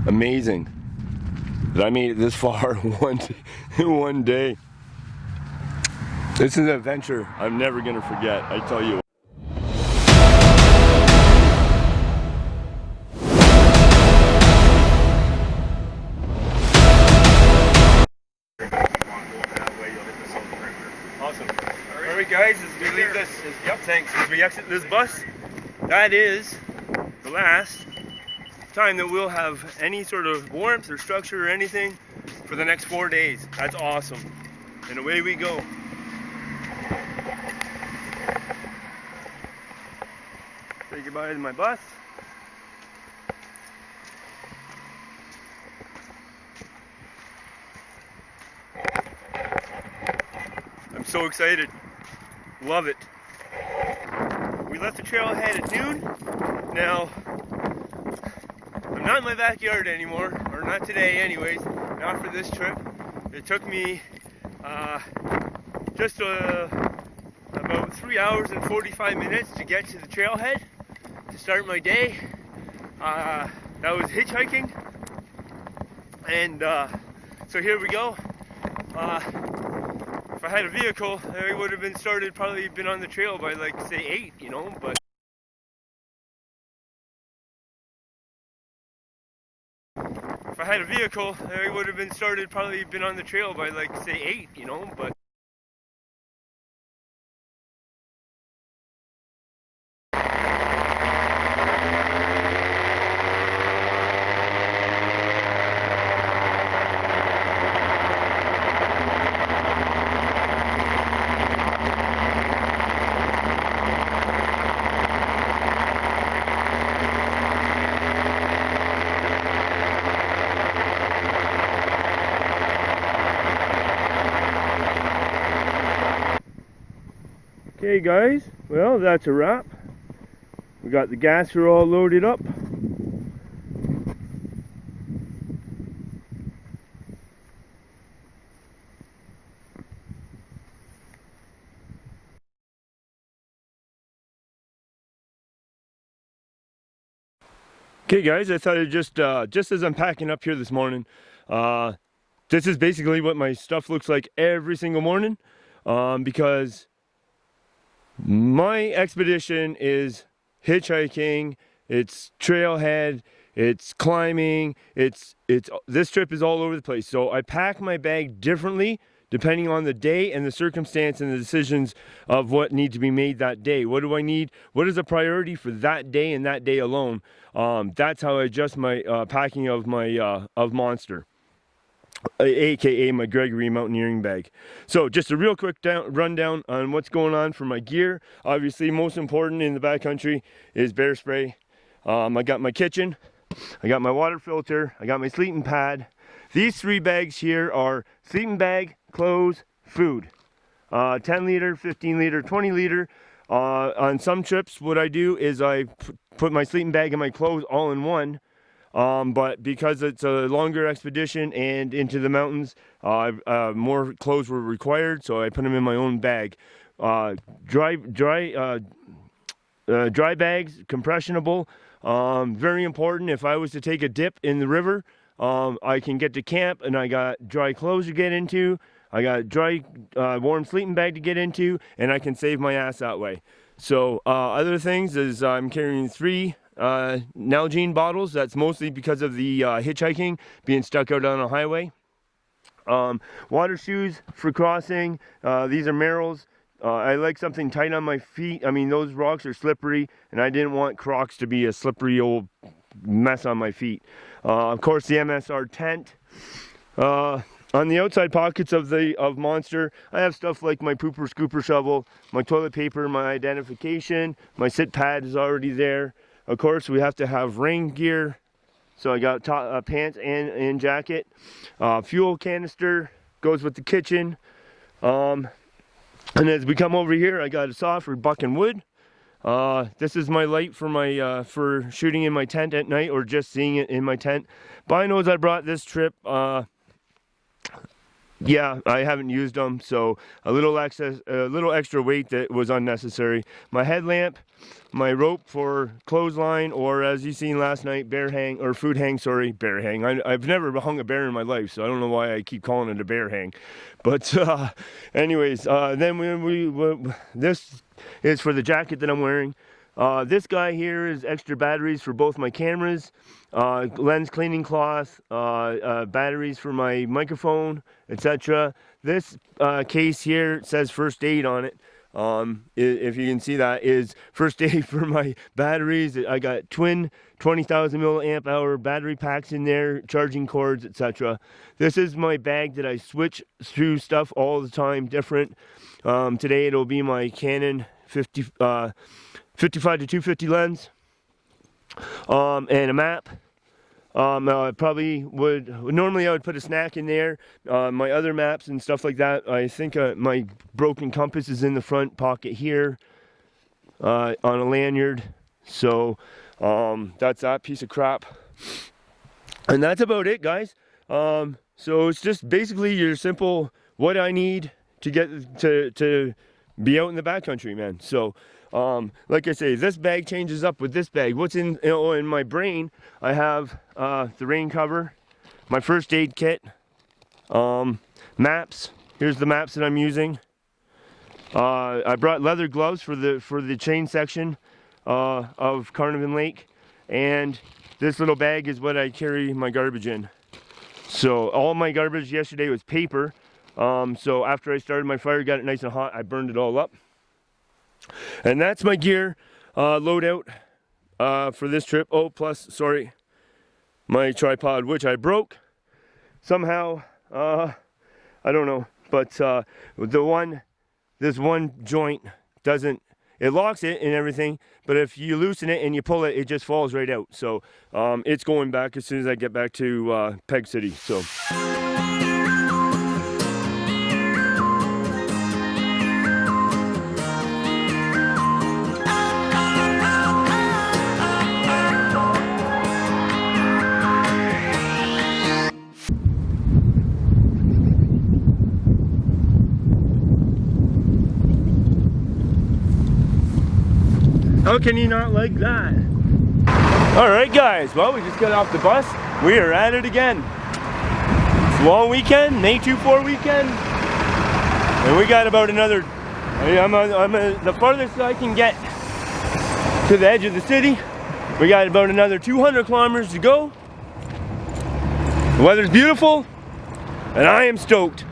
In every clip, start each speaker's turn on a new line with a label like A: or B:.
A: amazing that I made it this far one day. This is an adventure I'm never gonna forget, I tell you. Awesome. Alright guys, as we leave this, as we exit this bus, that is the last time that we'll have any sort of warmth or structure or anything for the next 4 days. That's awesome. And away we go. Say goodbye to my bus. I'm so excited. Love it. We left the trailhead at noon. Now, I'm not in my backyard anymore, or not today anyways, not for this trip. It took me just about 3 hours and 45 minutes to get to the trailhead to start my day. That was hitchhiking, and so here we go. If I had a vehicle, I would have probably been on the trail by like say 8, you know, but if I had a vehicle, I would have probably been on the trail by like say 8, you know, but okay guys, well that's a wrap. We got the gasser all loaded up. Okay guys, I thought I'd just as I'm packing up here this morning, this is basically what my stuff looks like every single morning, because my expedition is hitchhiking, it's trailhead, it's climbing, this trip is all over the place. So I pack my bag differently depending on the day and the circumstance and the decisions of what need to be made that day. What do I need? What is a priority for that day and that day alone? That's how I adjust my packing of my Monster, aka my Gregory mountaineering bag. So just a real quick rundown on what's going on for my gear. Obviously most important in the backcountry is bear spray. I got my kitchen, I got my water filter, I got my sleeping pad. These 3 bags here are sleeping bag, clothes, food. 10 liter, 15 liter, 20 liter. On some trips what I do is I put my sleeping bag and my clothes all in one. But because it's a longer expedition and into the mountains, more clothes were required, so I put them in my own bag. Dry bags, compressionable, very important. If I was to take a dip in the river, I can get to camp and I got dry clothes to get into, I got dry warm sleeping bag to get into, and I can save my ass that way. So other things is I'm carrying 3 Nalgene bottles. That's mostly because of the hitchhiking, being stuck out on a highway. Water shoes for crossing. These are Merrell's. I like something tight on my feet. I mean, those rocks are slippery, and I didn't want Crocs to be a slippery old mess on my feet. Of course, the MSR tent. On the outside pockets of Monster, I have stuff like my pooper scooper shovel, my toilet paper, my identification, my sit pad is already there. Of course, we have to have rain gear, so I got pants and jacket. Fuel canister goes with the kitchen. And as we come over here, I got a saw for bucking wood. This is my light for my for shooting in my tent at night, or just seeing it in my tent. Binos I brought this trip. Yeah, I haven't used them, so a little extra weight that was unnecessary. My headlamp, my rope for clothesline, or as you seen last night, bear hang, or food hang, sorry, bear hang. I've never hung a bear in my life, so I don't know why I keep calling it a bear hang. But anyways, then this is for the jacket that I'm wearing. This guy here is extra batteries for both my cameras, lens cleaning cloth, batteries for my microphone, etc. This case here says first aid on it. If you can see that, is first aid for my batteries. I got twin 20,000 milliamp hour battery packs in there, charging cords, etc. This is my bag that I switch through stuff all the time, different. Today it'll be my Canon 55 to 250 lens, and a map. I probably normally I would put a snack in there, my other maps and stuff like that. I think my broken compass is in the front pocket here, on a lanyard. So that's that piece of crap, and that's about it, guys. So it's just basically your simple what I need to get to be out in the backcountry, man. So like I say, this bag changes up with this bag. What's in my brain, I have the rain cover, my first aid kit, maps. Here's the maps that I'm using. I brought leather gloves for the chain section of Carnarvon Lake, and this little bag is what I carry my garbage in. So all my garbage yesterday was paper. So after I started my fire, got it nice and hot, I burned it all up. And that's my gear loadout for this trip. Oh, plus, sorry, my tripod, which I broke somehow. I don't know, but this one joint doesn't. It locks it and everything, but if you loosen it and you pull it, it just falls right out. So it's going back as soon as I get back to Peg City. So. How can you not like that? Alright guys, well, we just got off the bus. We are at it again. It's a long weekend, May 2-4 weekend. And we got about another, I'm the farthest I can get to the edge of the city. We got about another 200 kilometers to go. The weather's beautiful, and I am stoked.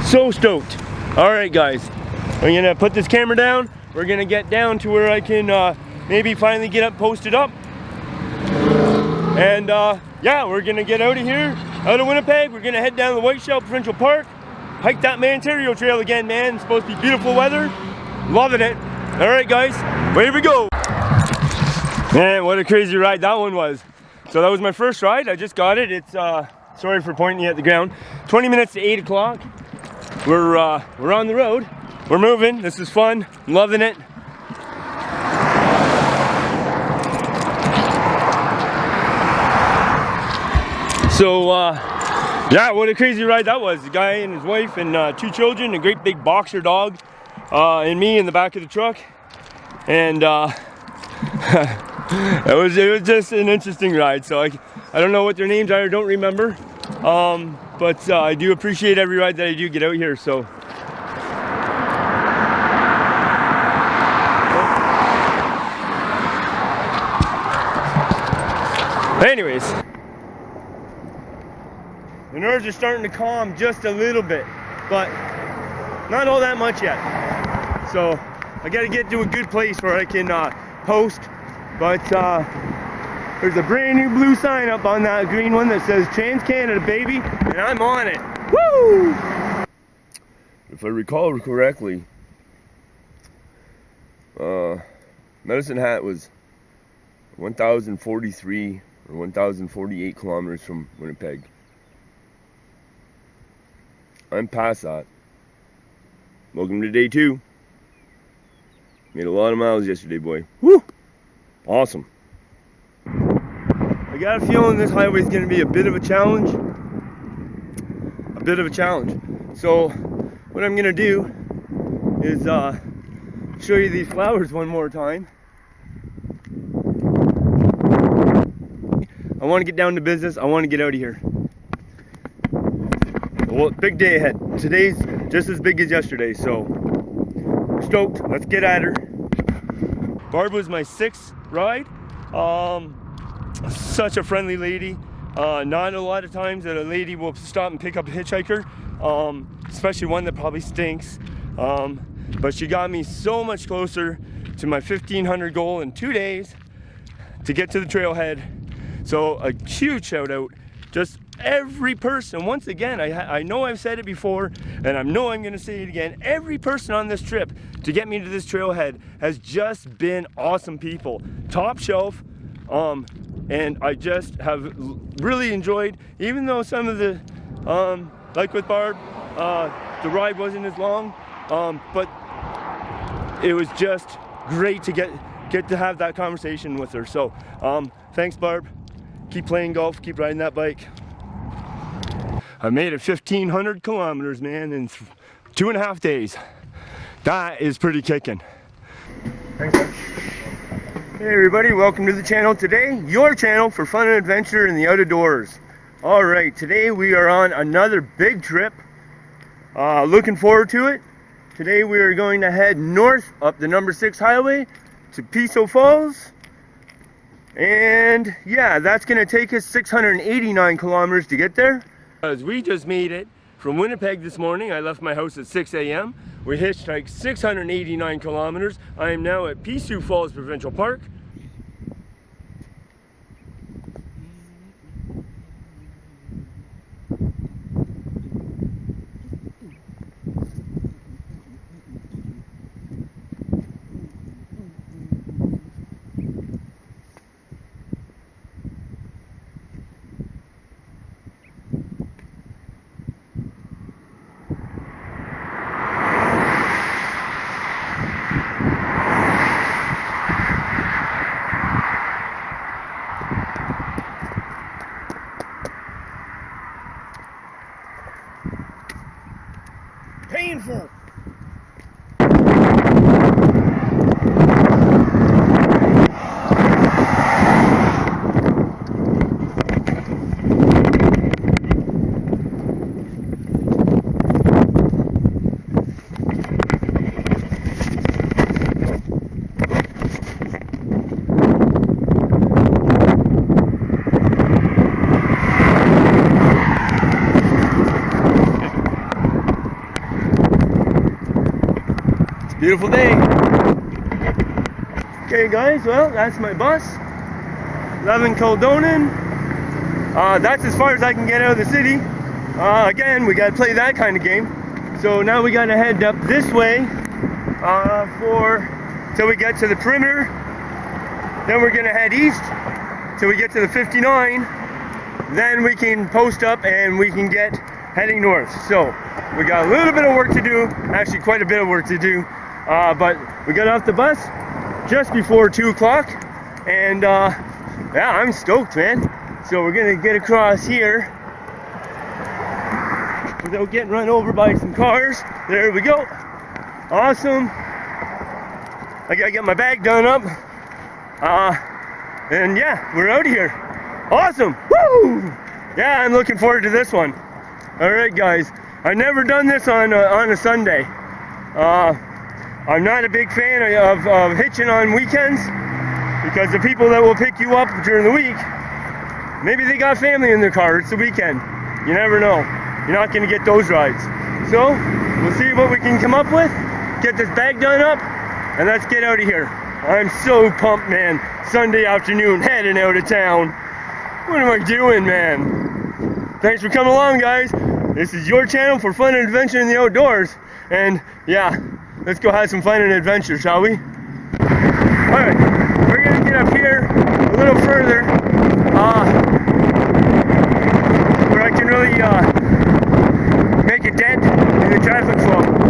A: So stoked. Alright guys, I'm gonna put this camera down. We're gonna get down to where I can maybe finally get posted up. And yeah, we're gonna get out of here, out of Winnipeg. We're gonna head down to the Whiteshell Provincial Park, hike that Ontario Trail again, man. It's supposed to be beautiful weather. Loving it. All right, guys, away we go. Man, what a crazy ride that one was. So that was my first ride. I just got it. It's sorry for pointing you at the ground. 20 minutes to 8 o'clock. We're on the road. We're moving. This is fun. I'm loving it. So, yeah, what a crazy ride that was. The guy and his wife and 2 children, a great big boxer dog, and me in the back of the truck. And it was just an interesting ride. So I don't know what their names are. I don't remember. But I do appreciate every ride that I do get out here. So. Anyways, the nerves are starting to calm just a little bit, but not all that much yet. So I got to get to a good place where I can post. But there's a brand new blue sign up on that green one that says Trans Canada, baby, and I'm on it. Woo! If I recall correctly, Medicine Hat was 1,043 or 1,048 kilometers from Winnipeg. I'm past that. Welcome to day 2. Made a lot of miles yesterday, boy. Woo! Awesome. I got a feeling this highway is going to be a bit of a challenge. a bit of a challenge. So what I'm gonna do is show you these flowers one more time. I want to get down to business. I want to get out of here. Well, big day ahead. Today's just as big as yesterday, so stoked. Let's get at her. Barb was my 6th ride. Such a friendly lady. Not a lot of times that a lady will stop and pick up a hitchhiker, especially one that probably stinks. But she got me so much closer to my 1,500 goal in 2 days to get to the trailhead. So a huge shout out. Just every person, once again, I know I've said it before, and I know I'm gonna say it again, every person on this trip to get me to this trailhead has just been awesome people. Top shelf, and I just have really enjoyed, even though some of the, like with Barb, the ride wasn't as long, but it was just great to get to have that conversation with her. So thanks, Barb. Keep playing golf, keep riding that bike. I made it 1,500 kilometers, man, in 2.5 days. That is pretty kicking. Thanks, man. Hey everybody, welcome to the channel today. Your channel for fun and adventure in the outdoors. Alright, today we are on another big trip. Looking forward to it. Today we are going to head north up the number 6 highway to Piso Falls. And yeah, that's going to take us 689 kilometers to get there. As we just made it from Winnipeg this morning. I left my house at 6 a.m. We hitchhiked 689 kilometers. I am now at Piso Falls Provincial Park. Painful. Beautiful day. Okay guys, well that's my bus. 11 Kildonan. That's as far as I can get out of the city. Again, we gotta play that kind of game. So now we gotta head up this way till we get to the perimeter. Then we're gonna head east till we get to the 59. Then we can post up and we can get heading north. So we got a little bit of work to do, actually quite a bit of work to do. But we got off the bus just before 2 o'clock, and yeah, I'm stoked, man. So we're gonna get across here without getting run over by some cars. There we go. Awesome. I gotta get my bag done up. And yeah, we're out of here. Awesome. Woo! Yeah, I'm looking forward to this one. All right, guys. I've never done this on a Sunday. I'm not a big fan of hitching on weekends, because the people that will pick you up during the week, maybe they got family in their car. It's the weekend. You never know. You're not going to get those rides. So we'll see what we can come up with, get this bag done up, and let's get out of here. I'm so pumped, man. Sunday afternoon, heading out of town. What am I doing, man? Thanks for coming along, guys. This is your channel for fun and adventure in the outdoors. And yeah, let's go have some fun and adventure, shall we? Alright, we're gonna get up here a little further, where I can really make a dent in the traffic flow.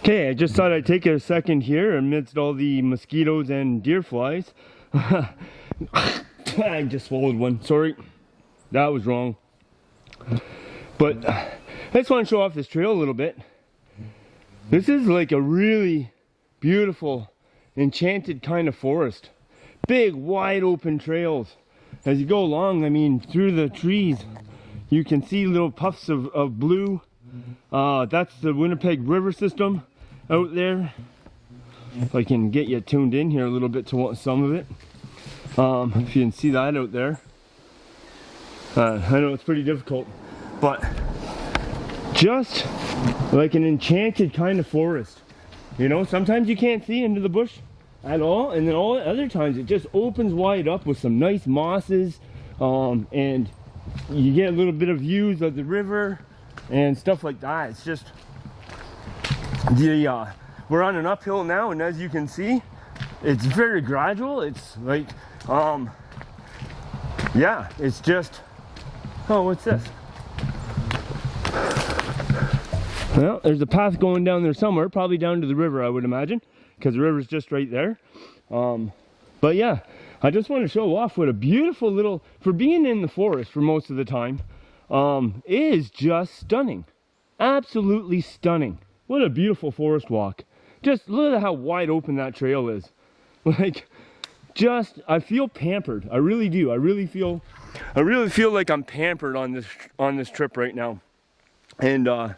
A: Okay, I just thought I'd take a second here amidst all the mosquitoes and deer flies. I just swallowed one, sorry. That was wrong. But I just want to show off this trail a little bit. This is like a really beautiful, enchanted kind of forest. Big, wide open trails. As you go along, I mean, through the trees, you can see little puffs of blue. That's the Winnipeg River system out there. If I can get you tuned in here a little bit to some of it. If you can see that out there. I know it's pretty difficult, but just like an enchanted kind of forest. You know, sometimes you can't see into the bush at all, and then all other times it just opens wide up with some nice mosses, and you get a little bit of views of the river and stuff like that. It's just we're on an uphill now, and as you can see, it's very gradual. It's like yeah, it's just, oh, what's this? Well, there's a path going down there somewhere, probably down to the river, I would imagine, because the river's just right there. But yeah, I just want to show off what a beautiful little, for being in the forest for most of the time, is just stunning. Absolutely stunning. What a beautiful forest walk. Just look at how wide open that trail is. Like, just, I feel pampered. I really do. I really feel like I'm pampered on this trip right now. And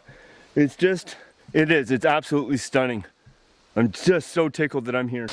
A: it's just, it's absolutely stunning. I'm just so tickled that I'm here.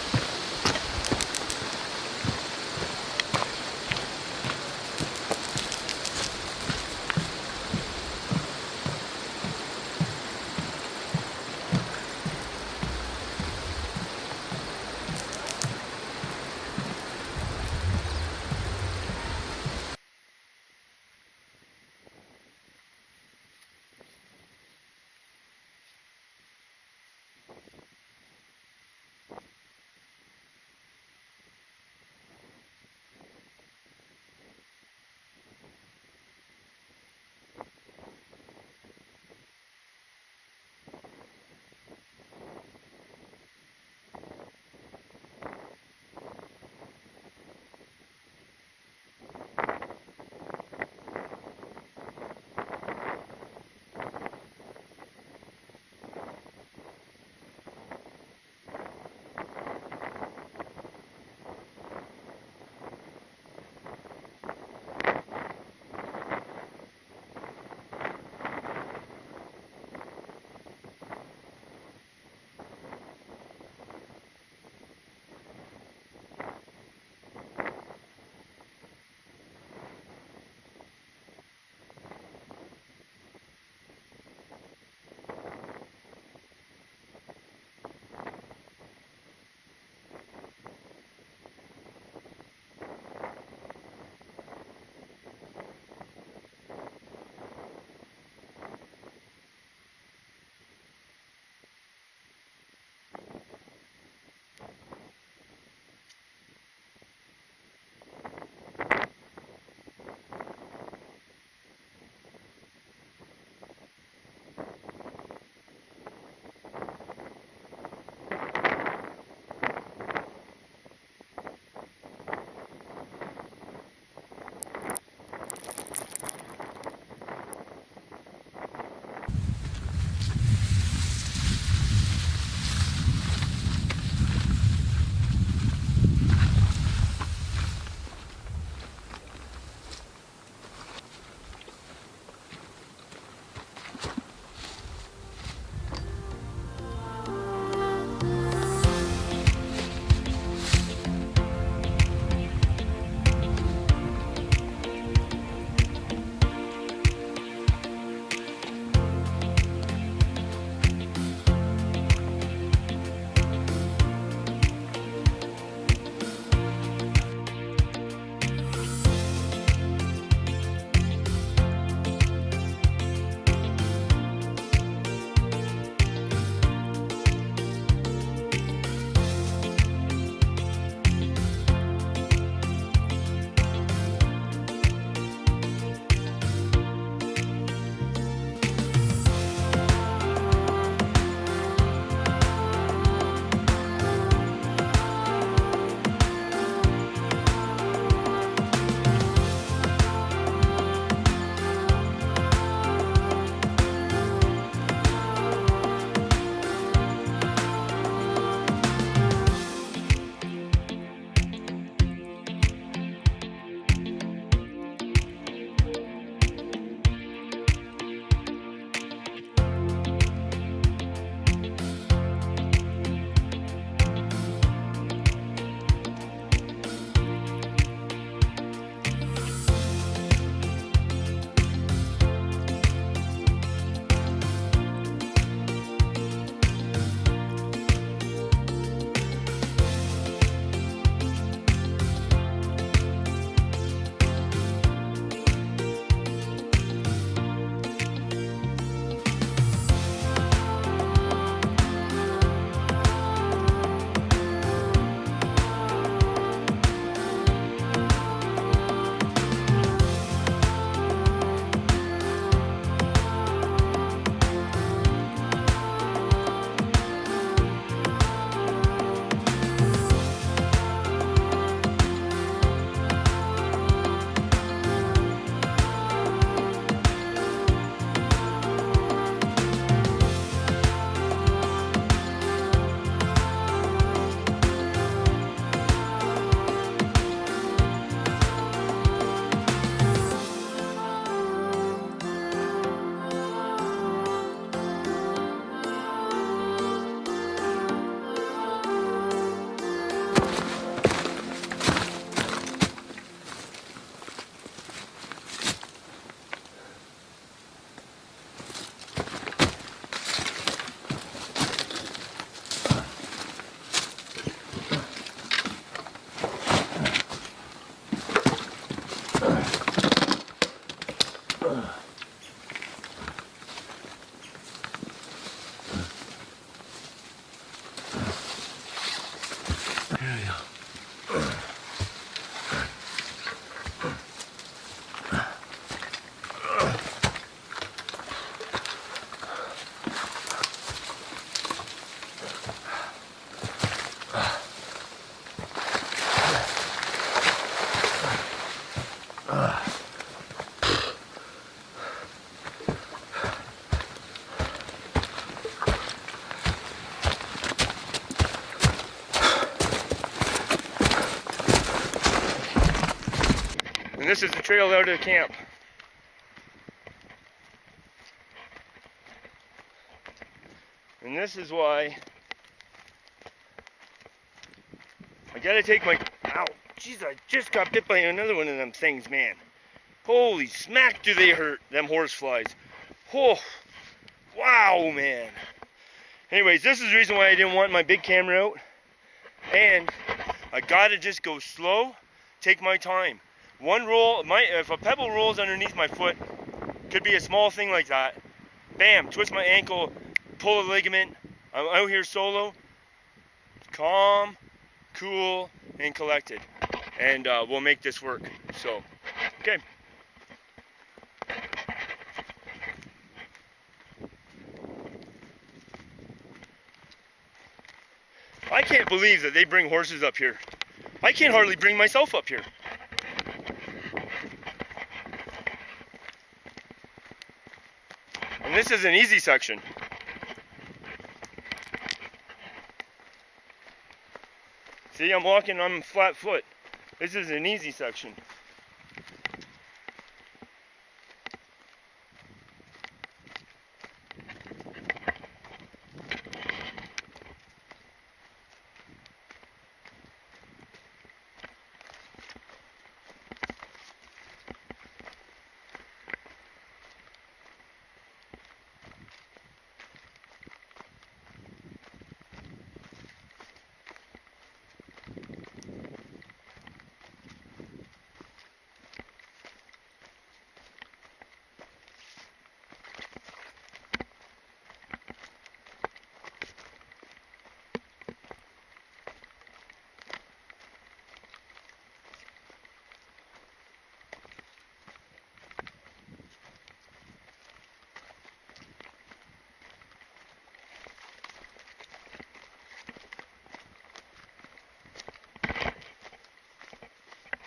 A: And this is the trail out of the camp. And this is why I gotta take my, ow, jeez, I just got bit by another one of them things, man. Holy smack, do they hurt, them horse flies. Oh, wow, man. Anyways, this is the reason why I didn't want my big camera out. And I gotta just go slow, take my time. One roll, if a pebble rolls underneath my foot, could be a small thing like that. Bam, twist my ankle, pull a ligament. I'm out here solo, calm, cool, and collected. And we'll make this work. So, okay. I can't believe that they bring horses up here. I can't hardly bring myself up here. And this is an easy section. See, I'm walking on flat foot. This is an easy section.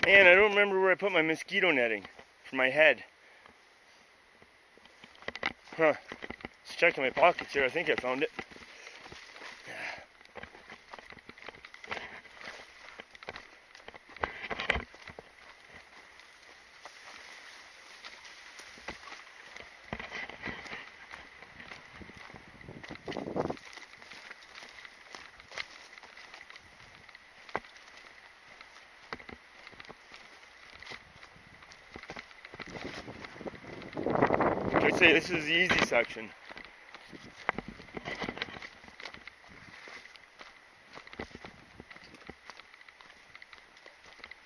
A: Man, I don't remember where I put my mosquito netting for my head. Huh. Just checking my pockets here. I think I found it. I'd say this is the easy section.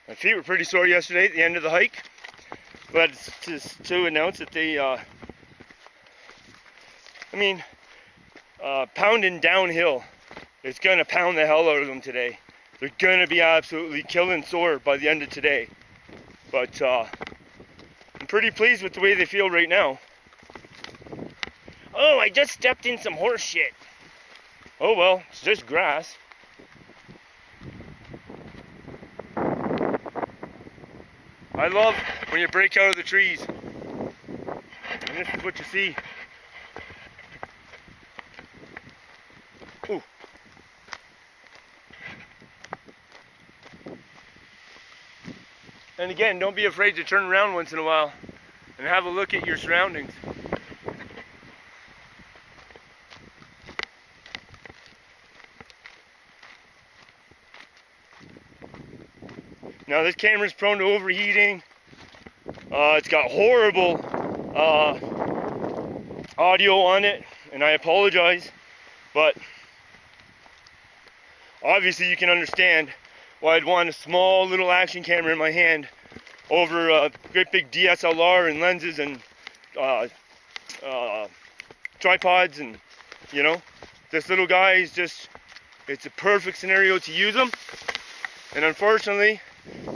A: My feet were pretty sore yesterday at the end of the hike. Glad to announce that they, pounding downhill is going to pound the hell out of them today. They're going to be absolutely killing sore by the end of today. But I'm pretty pleased with the way they feel right now. Oh, I just stepped in some horse shit. Oh well, it's just grass. I love when you break out of the trees. And this is what you see. Ooh. And again, don't be afraid to turn around once in a while and have a look at your surroundings. Now this camera's prone to overheating. It's got horrible audio on it, and I apologize, but obviously you can understand why I'd want a small little action camera in my hand over a great big DSLR and lenses and tripods, and you know, this little guy is just, it's a perfect scenario to use them. And unfortunately,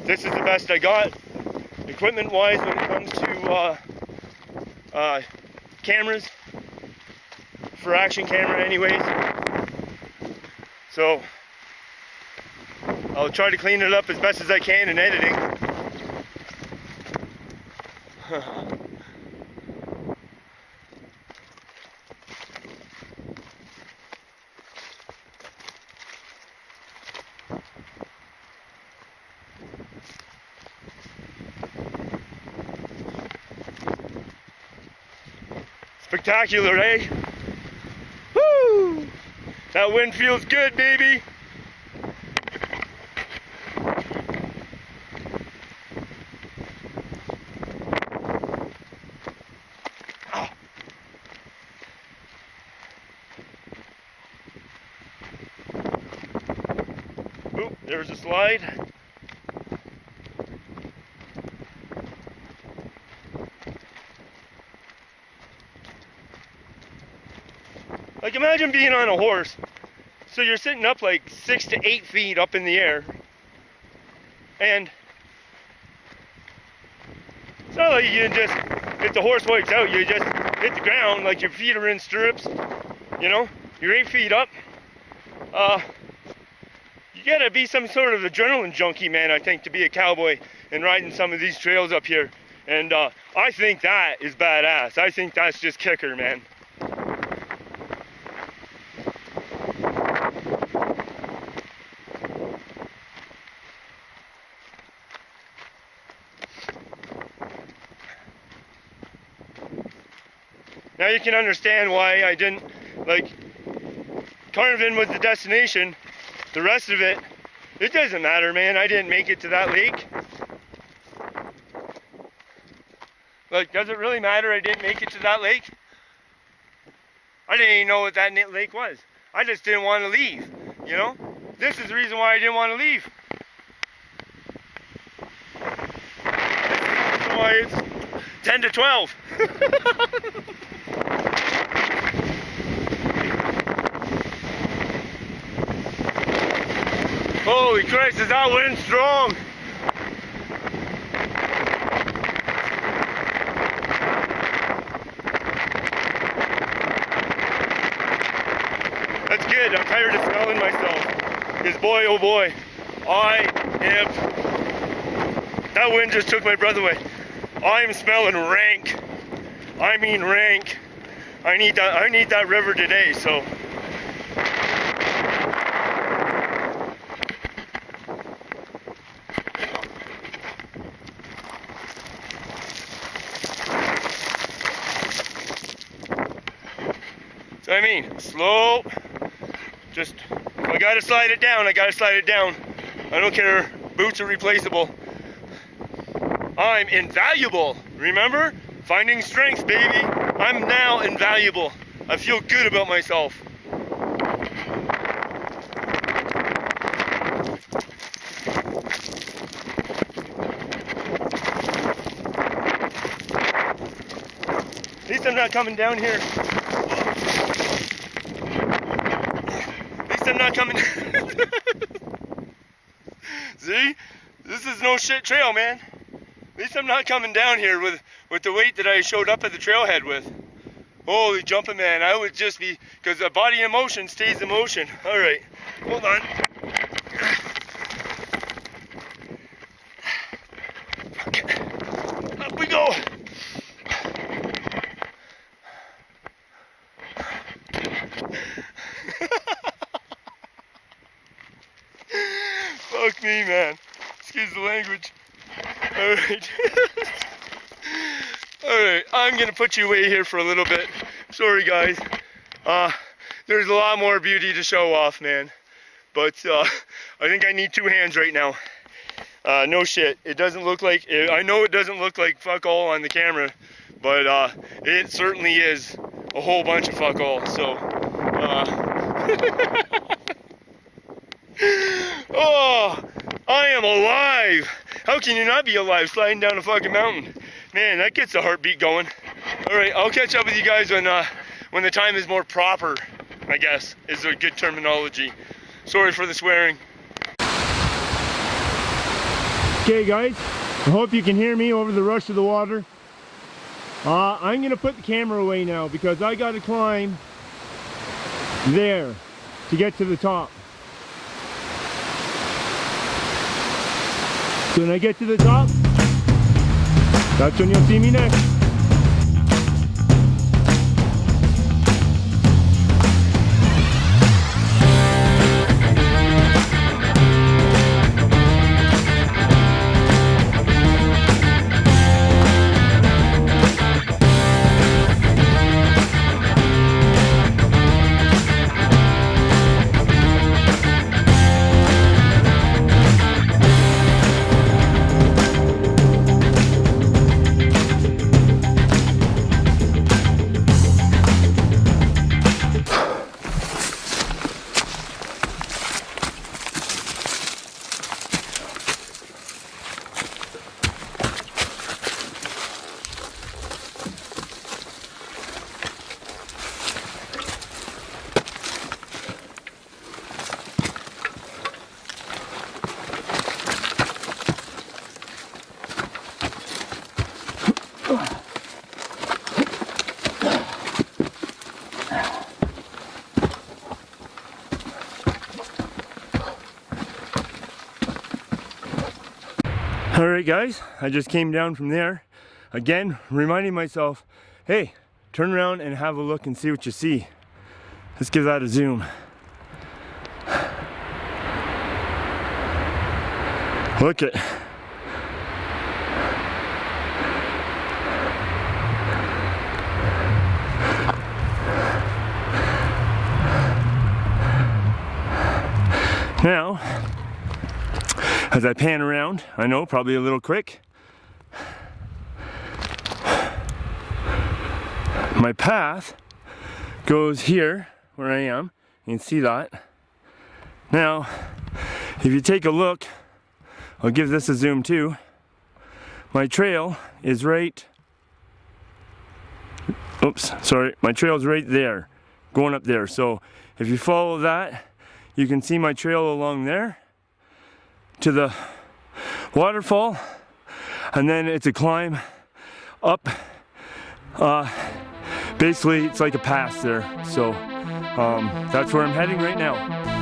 A: this is the best I got, equipment-wise, when it comes to cameras, for action camera anyways. So, I'll try to clean it up as best as I can in editing. Spectacular, eh? Woo! That wind feels good, baby. Oh. Oop, there's a slide. Like, imagine being on a horse. So you're sitting up like 6 to 8 feet up in the air. And it's not like you can just, if the horse wipes out, you just hit the ground like your feet are in stirrups. You know, you're 8 feet up. You gotta be some sort of adrenaline junkie, man, I think, to be a cowboy and riding some of these trails up here. And I think that is badass. I think that's just kicker, man. Now you can understand why I didn't, like, Carnarvon was the destination. The rest of it, it doesn't matter, man. I didn't make it to that lake. Like, does it really matter I didn't make it to that lake? I didn't even know what that lake was. I just didn't want to leave, you know? This is the reason why I didn't want to leave. That's why it's 10 to 12. Holy Christ, is that wind strong? That's good. I'm tired of smelling myself. Because boy, oh boy, that wind just took my breath away. I'm smelling rank. I mean rank. I need that river today, so. So I mean, slow. Just, if I gotta slide it down, I gotta slide it down. I don't care, boots are replaceable. I'm invaluable, remember? Finding strength, baby. I'm now invaluable. I feel good about myself. At least I'm not coming down here. At least I'm not coming. See? This is no shit trail, man. At least I'm not coming down here with the weight that I showed up at the trailhead with. Holy jumping, man. I would just be, because the body in motion stays in motion. All right, hold on. Okay. Up we go. Fuck me, man. Excuse the language. Alright. Alright, I'm gonna put you away here for a little bit. Sorry, guys. There's a lot more beauty to show off, man. But I think I need 2 hands right now. No shit. It doesn't look like, I know it doesn't look like fuck all on the camera, but it certainly is a whole bunch of fuck all. So, oh, I am alive. How can you not be alive sliding down a fucking mountain? Man, that gets the heartbeat going. All right, I'll catch up with you guys when the time is more proper, I guess, is a good terminology. Sorry for the swearing. Okay, guys, I hope you can hear me over the rush of the water. I'm gonna put the camera away now because I gotta climb there to get to the top. So when I get to the top, that's when you'll see me next. Alright guys, I just came down from there. Again, reminding myself, hey, turn around and have a look and see what you see. Let's give that a zoom. Look at. Now, as I pan around, I know, probably a little quick. My path goes here, where I am. You can see that. Now, if you take a look, I'll give this a zoom too. My trail is right, oops, sorry, my trail's right there, going up there. So if you follow that, you can see my trail along there to the waterfall, and then it's a climb up. Basically, it's like a pass there. So that's where I'm heading right now.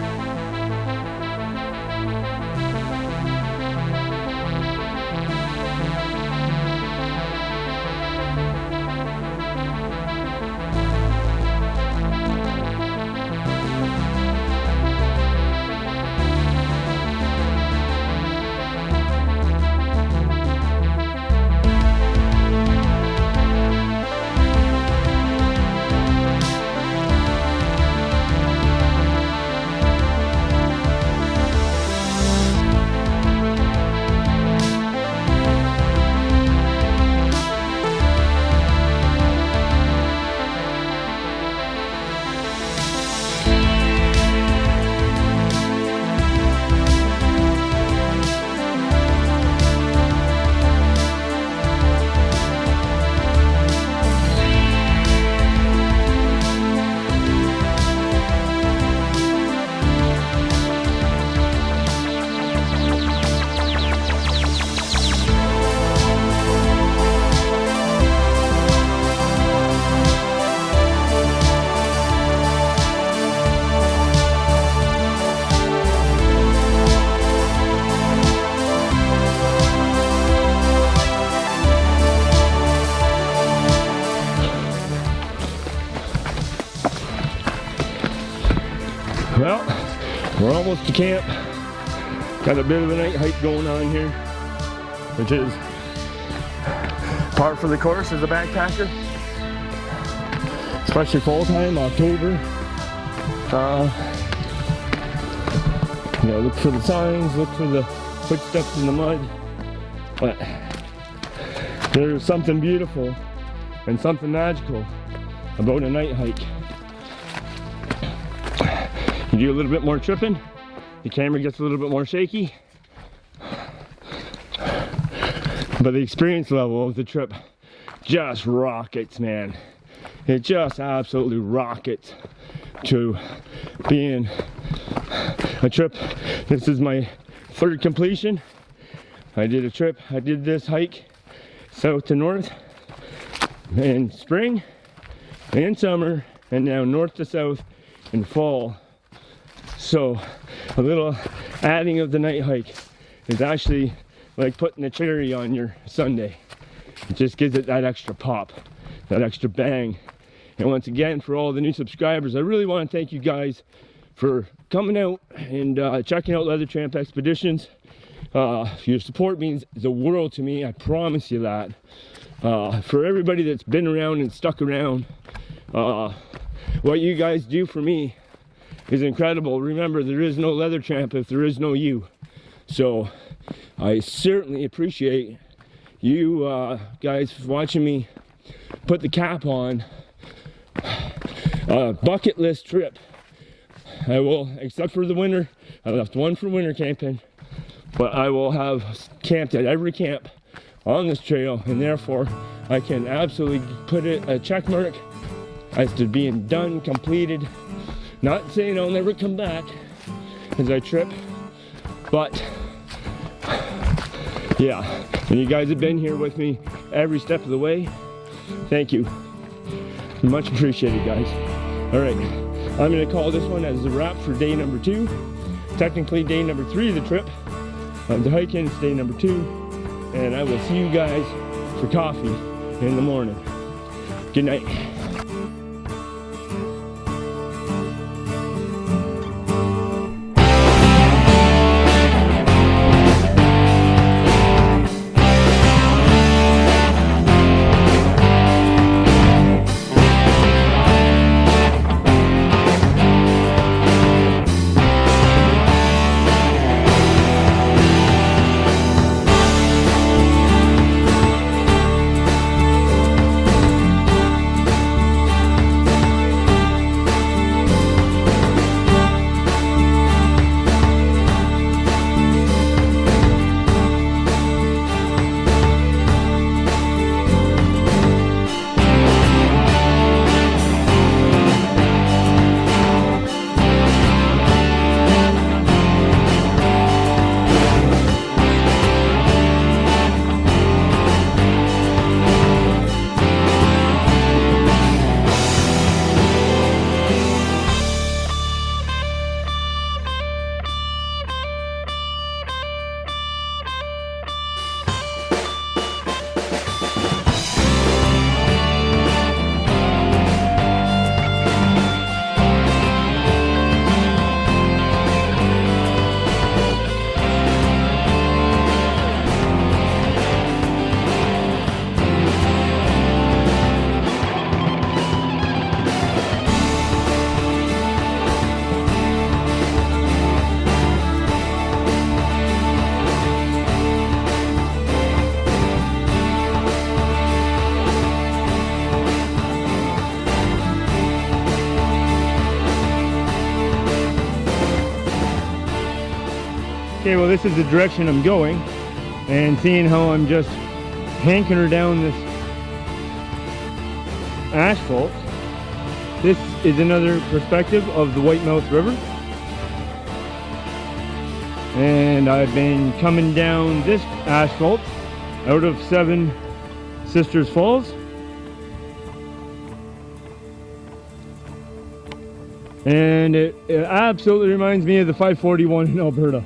A: Well, we're almost to camp. Got a bit of a night hike going on here, which is par for the course as a backpacker, especially fall time, October. You know, look for the signs, look for the footsteps in the mud, but there's something beautiful and something magical about a night hike. You do a little bit more tripping, the camera gets a little bit more shaky, but the experience level of the trip just rockets, man. It just absolutely rockets to being a trip. This is my third completion. I did a trip, I did this hike south to north in spring and summer, and now north to south in fall. So a little adding of the night hike is actually like putting a cherry on your sundae. It just gives it that extra pop, that extra bang. And once again, for all the new subscribers, I really want to thank you guys for coming out and checking out Leather Tramp Expeditions. Your support means the world to me, I promise you that. For everybody that's been around and stuck around, what you guys do for me is incredible. Remember, there is no Leather Tramp if there is no you. So I certainly appreciate you guys watching me put the cap on a bucket list trip. I will, except for the winter, I left one for winter camping, but I will have camped at every camp on this trail, and therefore I can absolutely put it a check mark as to being done, completed. Not saying I'll never come back as I trip, but yeah, and you guys have been here with me every step of the way. Thank you. Much appreciated, guys. All right, I'm gonna call this one as a wrap for day number 2. Technically day number 3 of the trip. The hiking is day number 2, and I will see you guys for coffee in the morning. Good night. Okay, well, this is the direction I'm going, and seeing how I'm just hankering down this asphalt, this is another perspective of the White Mouth River. And I've been coming down this asphalt out of Seven Sisters Falls. And it absolutely reminds me of the 541 in Alberta.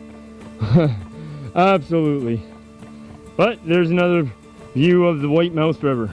A: Absolutely. But there's another view of the White Mouth River.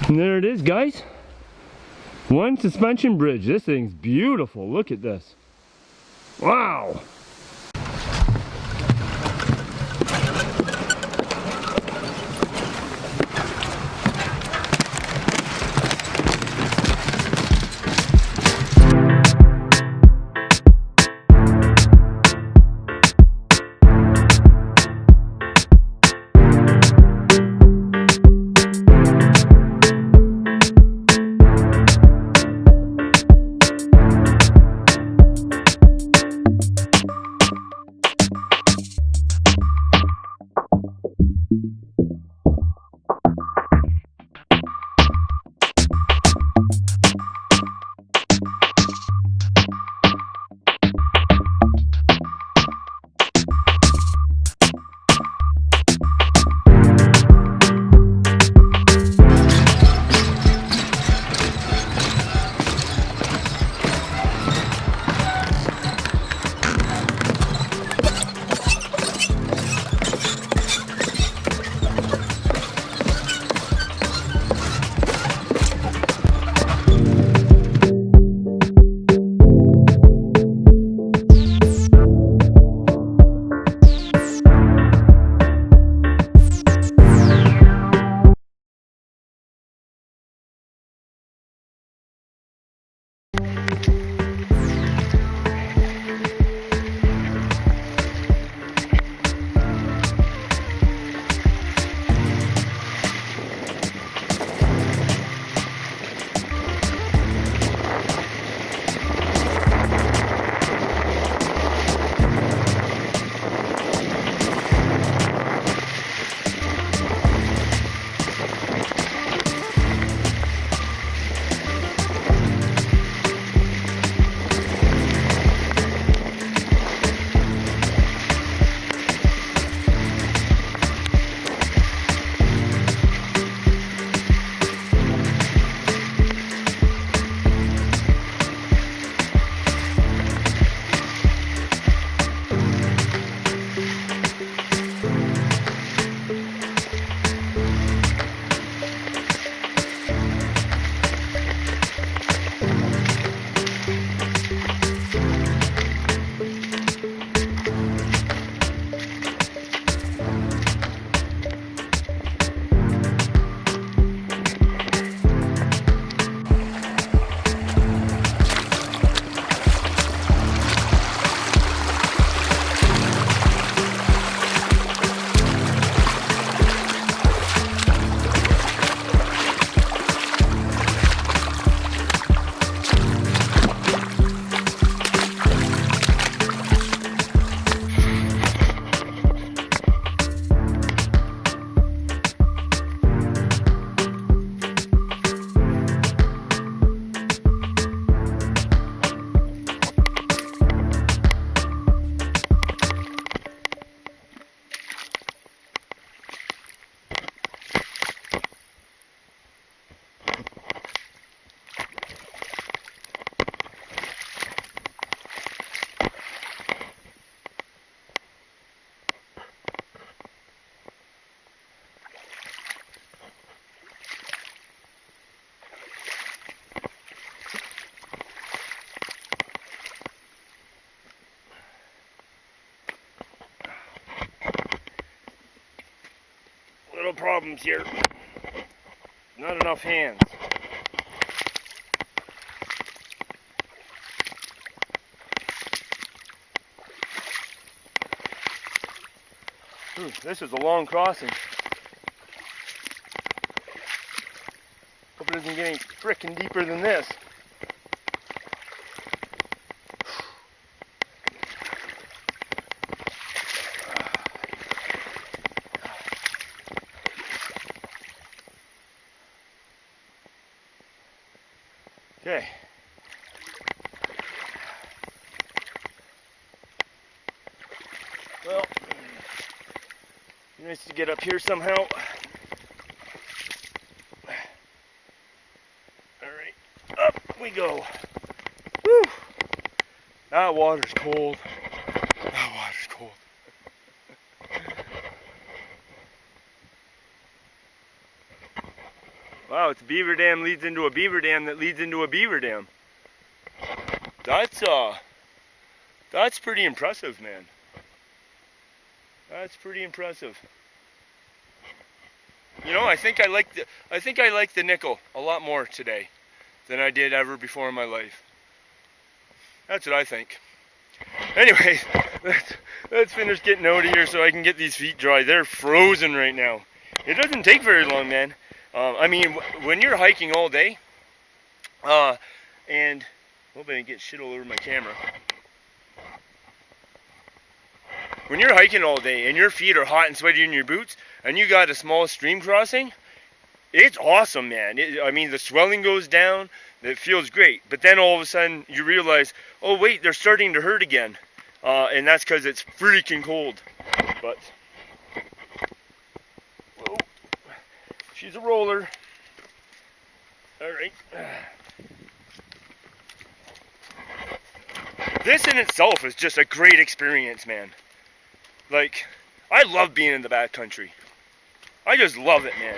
A: And there it is, guys. One suspension bridge. This thing's beautiful. Look at this. Wow. Little problems here. Not enough hands. This is a long crossing. Hope it doesn't get any frickin' deeper than this. Okay. Well, nice to get up here somehow. Alright, up we go. Woo! That water's cold. That water's cold. Wow, it's a beaver dam leads into a beaver dam that leads into a beaver dam. That's pretty impressive, man. That's pretty impressive. You know, I think I like the nickel a lot more today than I did ever before in my life. That's what I think. Anyways, let's finish getting out of here so I can get these feet dry. They're frozen right now. It doesn't take very long, man. I mean, when you're hiking all day, and hope I didn't get shit all over my camera. When you're hiking all day and your feet are hot and sweaty in your boots, and you got a small stream crossing, it's awesome, man. I mean, the swelling goes down. It feels great. But then all of a sudden you realize, oh wait, they're starting to hurt again. And that's because it's freaking cold. But, whoa, she's a roller. All right. This in itself is just a great experience, man. Like, I love being in the backcountry. I just love it, man.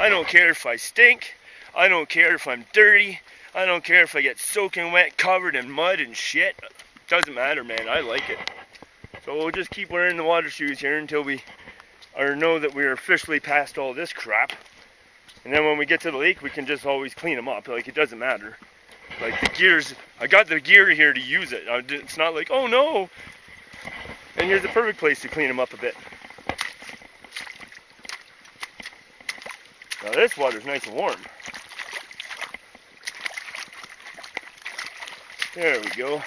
A: I don't care if I stink. I don't care if I'm dirty. I don't care if I get soaking wet, covered in mud and shit. Doesn't matter, man. I like it. So we'll just keep wearing the water shoes here until we know that we're officially past all this crap. And then when we get to the lake, we can just always clean them up. Like, it doesn't matter. Like, the gears, I got the gear here to use it. It's not like, oh no. And here's the perfect place to clean them up a bit. Now this water's nice and warm. There we go.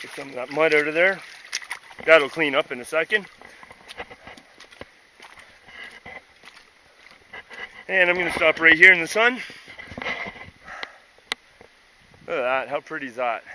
A: Get some of that mud out of there. That'll clean up in a second. And I'm going to stop right here in the sun. Look at that. How pretty is that?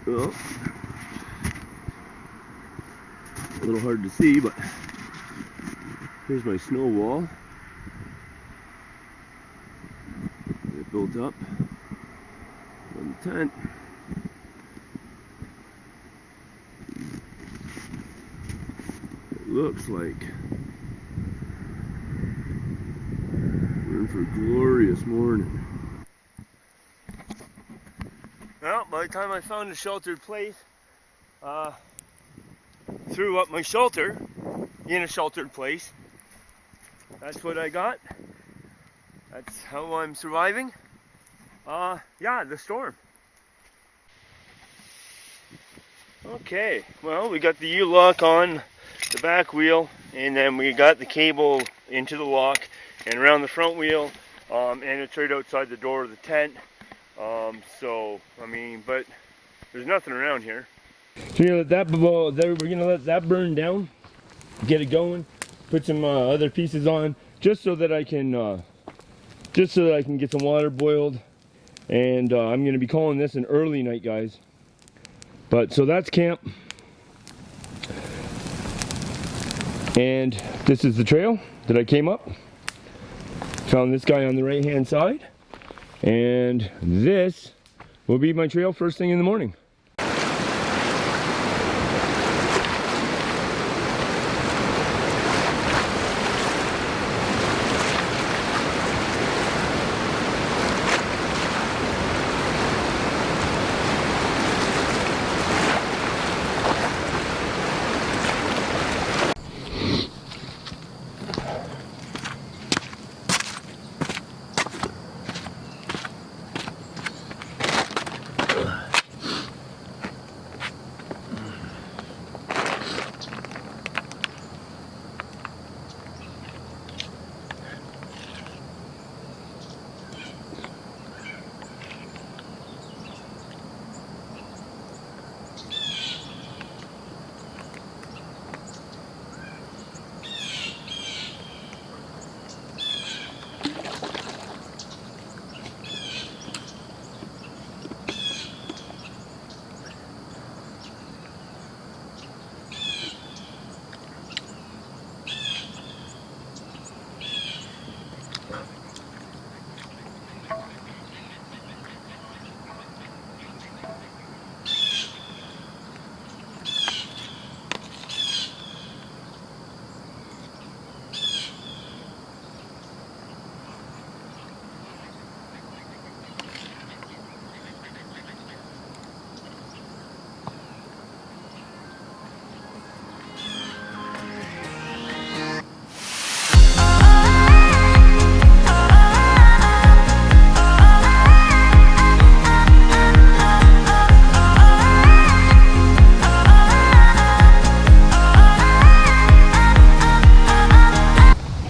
A: Well, a little hard to see, but here's my snow wall. It built up on the tent. looks like. We're in for a glorious morning. Well, by the time I found a sheltered place, threw up my shelter in a sheltered place. That's what I got. That's how I'm surviving. Yeah, the storm. Okay, well, we got the U-lock on the back wheel, and then we got the cable into the lock and around the front wheel, and it's right outside the door of the tent. So, I mean, but there's nothing around here. So we're gonna let that burn down, get it going, put some other pieces on, just so that I can get some water boiled, and I'm gonna be calling this an early night, guys. But so that's camp, and this is the trail that I came up. Found this guy on the right hand side, and this will be my trail first thing in the morning.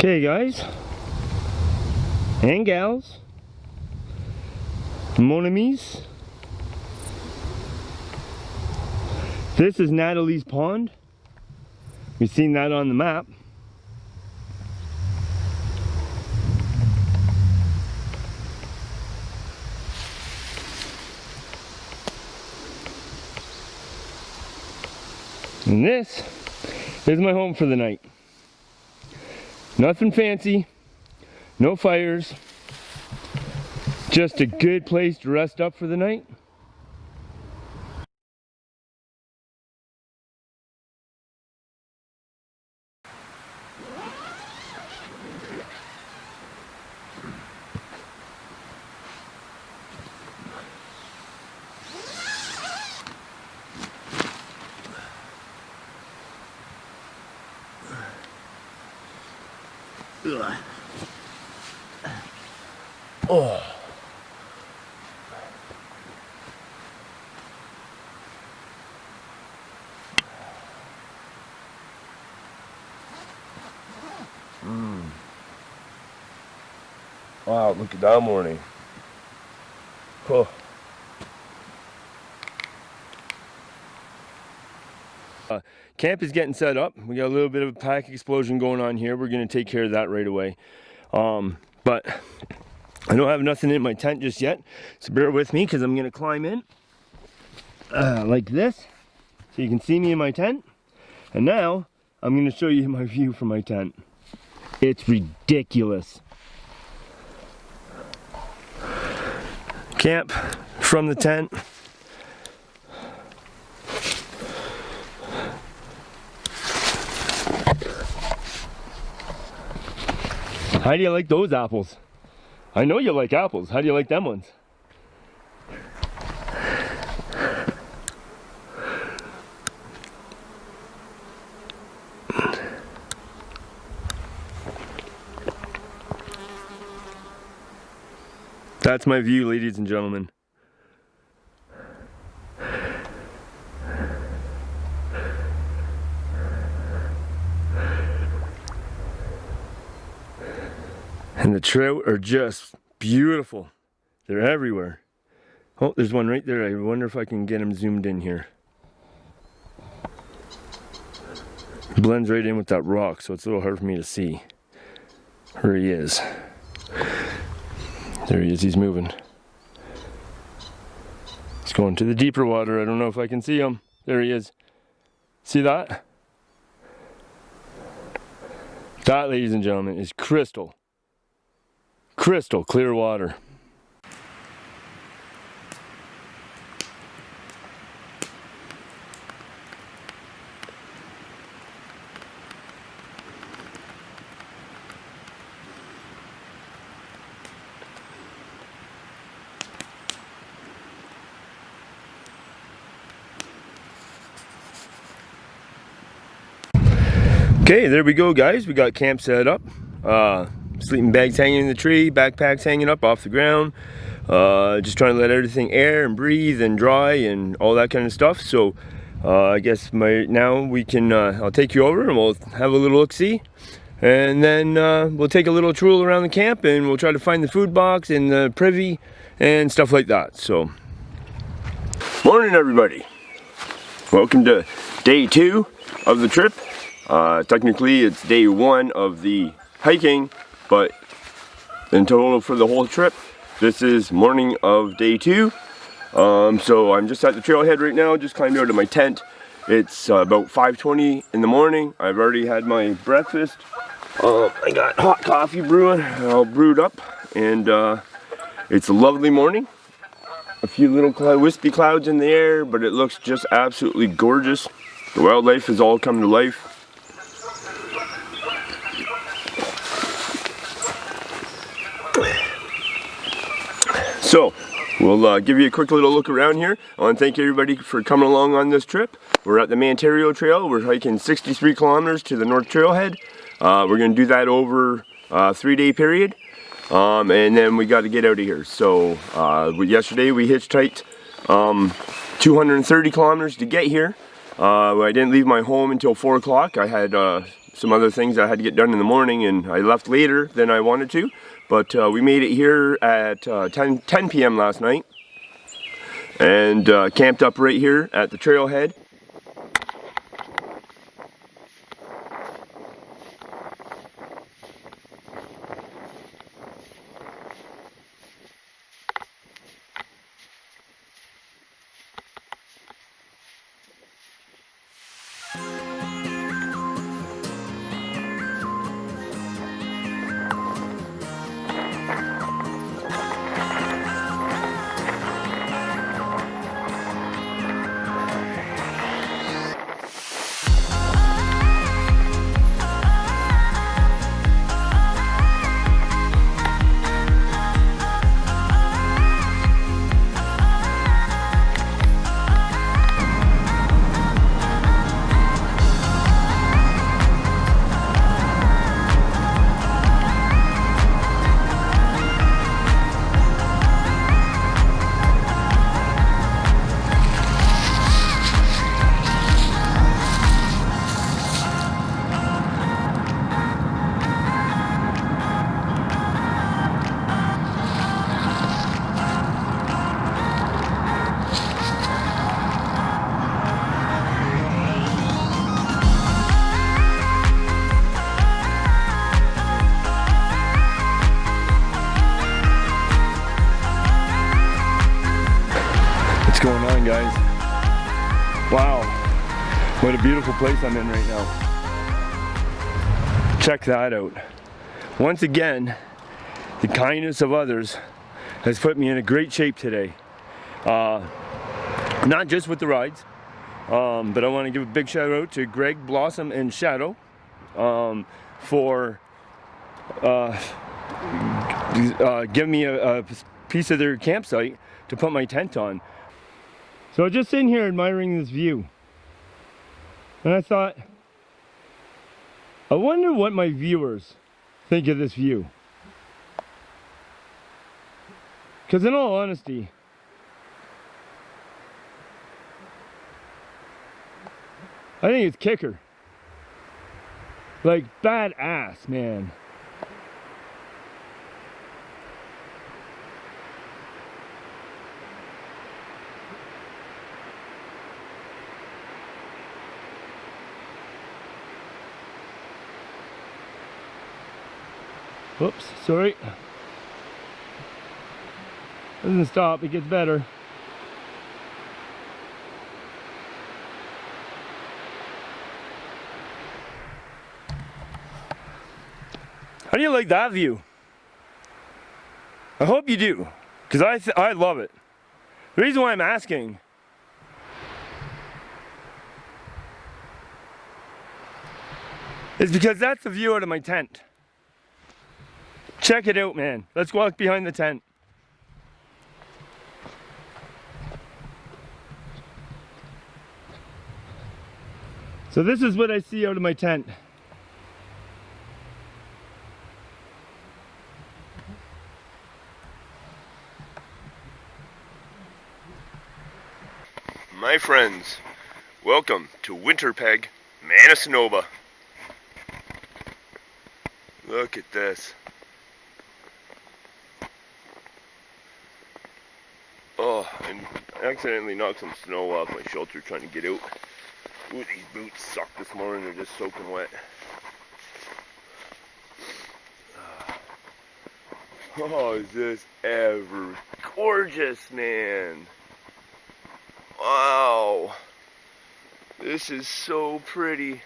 A: Okay, guys and gals, mon amis, this is Natalie's pond. We've seen that on the map. And this is my home for the night. Nothing fancy, no fires, just a good place to rest up for the night. Ugh. Oh. Wow, look at that morning. Oh. Camp is getting set up. We got a little bit of a pack explosion going on here. We're going to take care of that right away. But I don't have nothing in my tent just yet, so bear with me because I'm going to climb in like this so you can see me in my tent. And now I'm going to show you my view from my tent. It's ridiculous. Camp from the tent. How do you like those apples? I know you like apples. How do you like them ones? That's my view, ladies and gentlemen. And the trout are just beautiful. They're everywhere. Oh, there's one right there. I wonder if I can get him zoomed in here. Blends right in with that rock, so it's a little hard for me to see. There he is. There he is, he's moving. He's going to the deeper water. I don't know if I can see him. There he is. See that? That, ladies and gentlemen, is crystal clear water. Okay, there we go, guys. We got camp set up. Sleeping bags hanging in the tree, backpacks hanging up off the ground. Just trying to let everything air and breathe and dry and all that kind of stuff. So I guess now we can, I'll take you over and we'll have a little look-see. And then we'll take a little troll around the camp and we'll try to find the food box and the privy and stuff like that. So, morning everybody. Welcome to day 2 of the trip. Technically it's day 1 of the hiking, but in total for the whole trip, this is morning of day 2. So I'm just at the trailhead right now, just climbed out of my tent. It's about 5:20 in the morning. I've already had my breakfast. I got hot coffee brewing, all brewed up, and it's a lovely morning. A few little wispy clouds in the air, but it looks just absolutely gorgeous. The wildlife has all come to life. So, we'll give you a quick little look around here. I want to thank everybody for coming along on this trip. We're at the Mantario Trail. We're hiking 63 kilometers to the North Trailhead. We're going to do that over a 3-day period. And then we got to get out of here. So, yesterday we hitchhiked 230 kilometers to get here. I didn't leave my home until 4 o'clock. I had some other things I had to get done in the morning, and I left later than I wanted to. But we made it here at 10 p.m. last night and camped up right here at the trailhead. What's going on, guys? Wow, what a beautiful place I'm in right now. Check that out. Once again, the kindness of others has put me in a great shape today. Not just with the rides, but I want to give a big shout out to Greg, Blossom, and Shadow for give me a piece of their campsite to put my tent on. So I was just sitting here admiring this view, and I thought, I wonder what my viewers think of this view. Because in all honesty, I think it's kicker. Like, badass, man. Whoops, sorry. Doesn't stop, it gets better. How do you like that view? I hope you do, because I love it. The reason why I'm asking is because that's the view out of my tent. Check it out, man. Let's walk behind the tent. So this is what I see out of my tent. My friends, welcome to Winterpeg, Manitoba. Look at this. Oh, and I accidentally knocked some snow off my shelter trying to get out. Ooh, these boots suck this morning, they're just soaking wet. Oh, is this ever gorgeous, man. Wow. This is so pretty.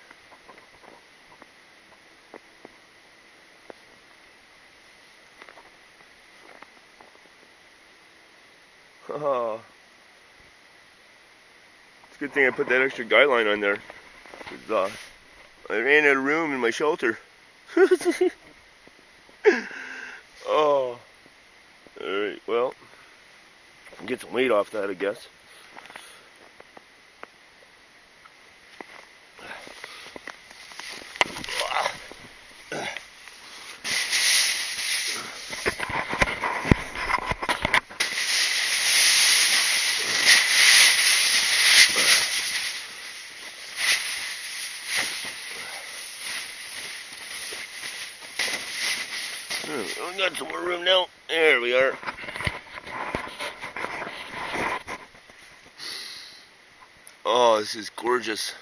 A: Oh. It's a good thing I put that extra guy line on there. I ran out of room in my shelter. Oh. Alright, well. Get some weight off that, I guess. We got some more room now. There we are. Oh, this is gorgeous.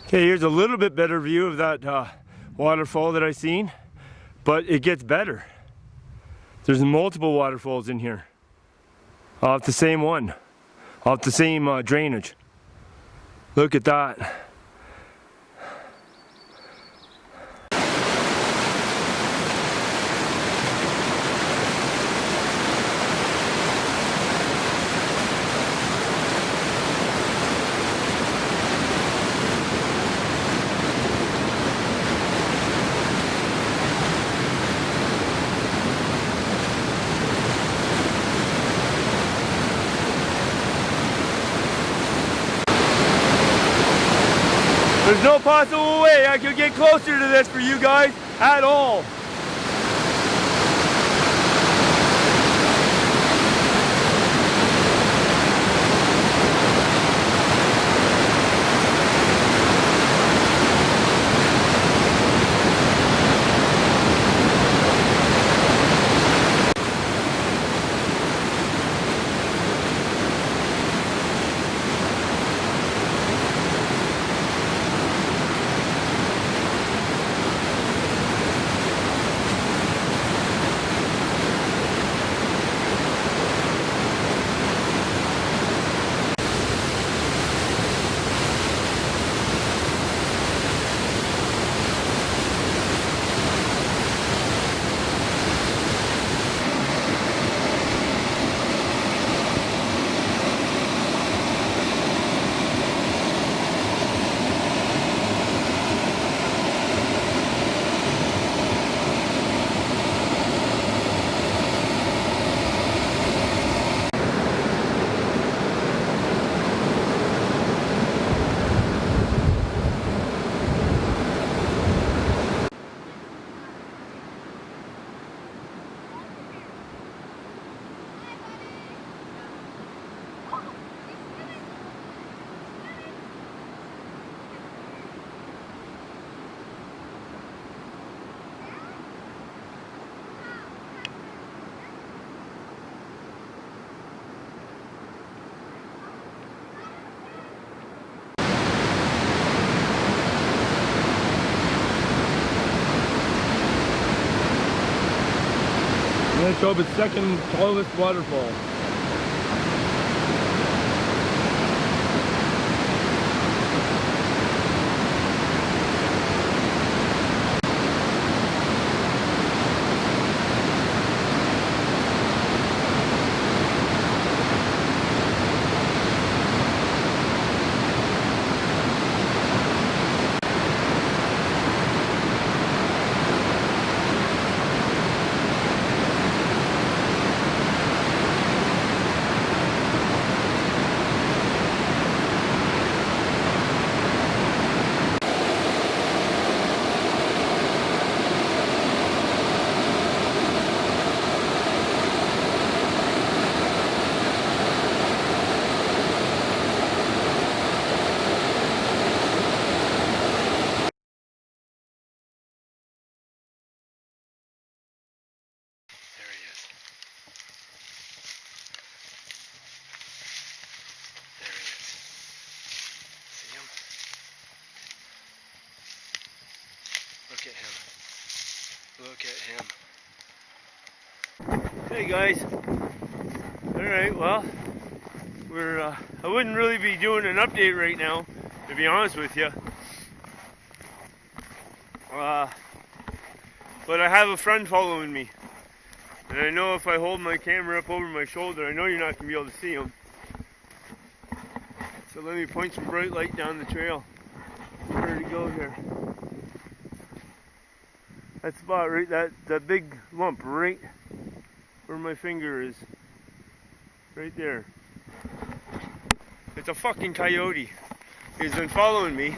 A: Okay, here's a little bit better view of that waterfall that I seen, but it gets better. There's multiple waterfalls in here. Off the same one. Off the same drainage. Look at that. There's no possible way I could get closer to this for you guys at all. Manitoba's second tallest waterfall. Look at him. Hey guys. Alright, well, I wouldn't really be doing an update right now, to be honest with you. But I have a friend following me. And I know if I hold my camera up over my shoulder, I know you're not going to be able to see him. So let me point some bright light down the trail. Where did he go here? That spot right, that big lump right where my finger is. Right there. It's a fucking coyote. He's been following me.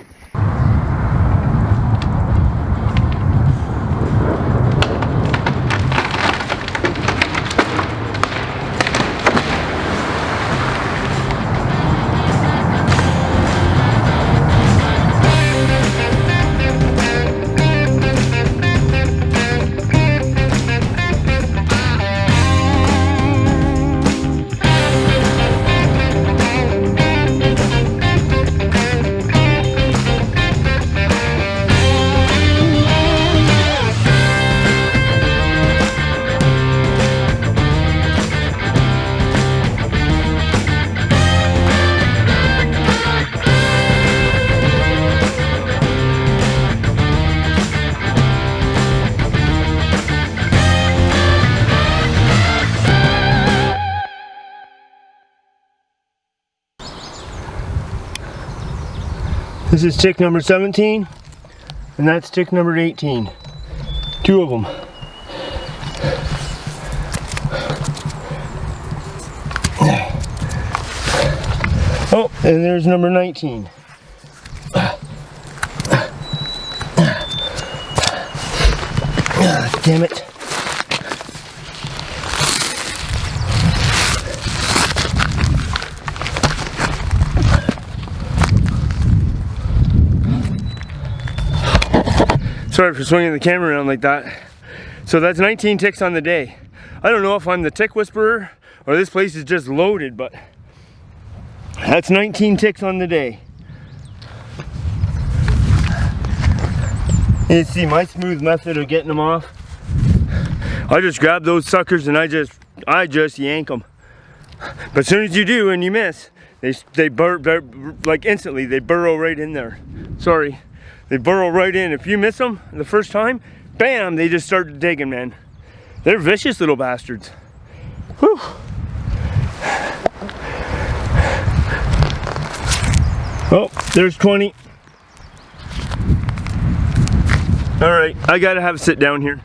A: This is tick number 17, and that's tick number 18. Two of them. Oh, and there's number 19. Damn it. Sorry for swinging the camera around like that. So that's 19 ticks on the day. I don't know if I'm the tick whisperer or this place is just loaded, but that's 19 ticks on the day. You see my smooth method of getting them off. I just grab those suckers and I just yank them. But as soon as you do and you miss, they burrow like instantly. They burrow right in there. Sorry, they burrow right in. If you miss them the first time, bam, they just start digging, man. They're vicious little bastards. Whew. Oh, there's 20. All right, I gotta have a sit down here.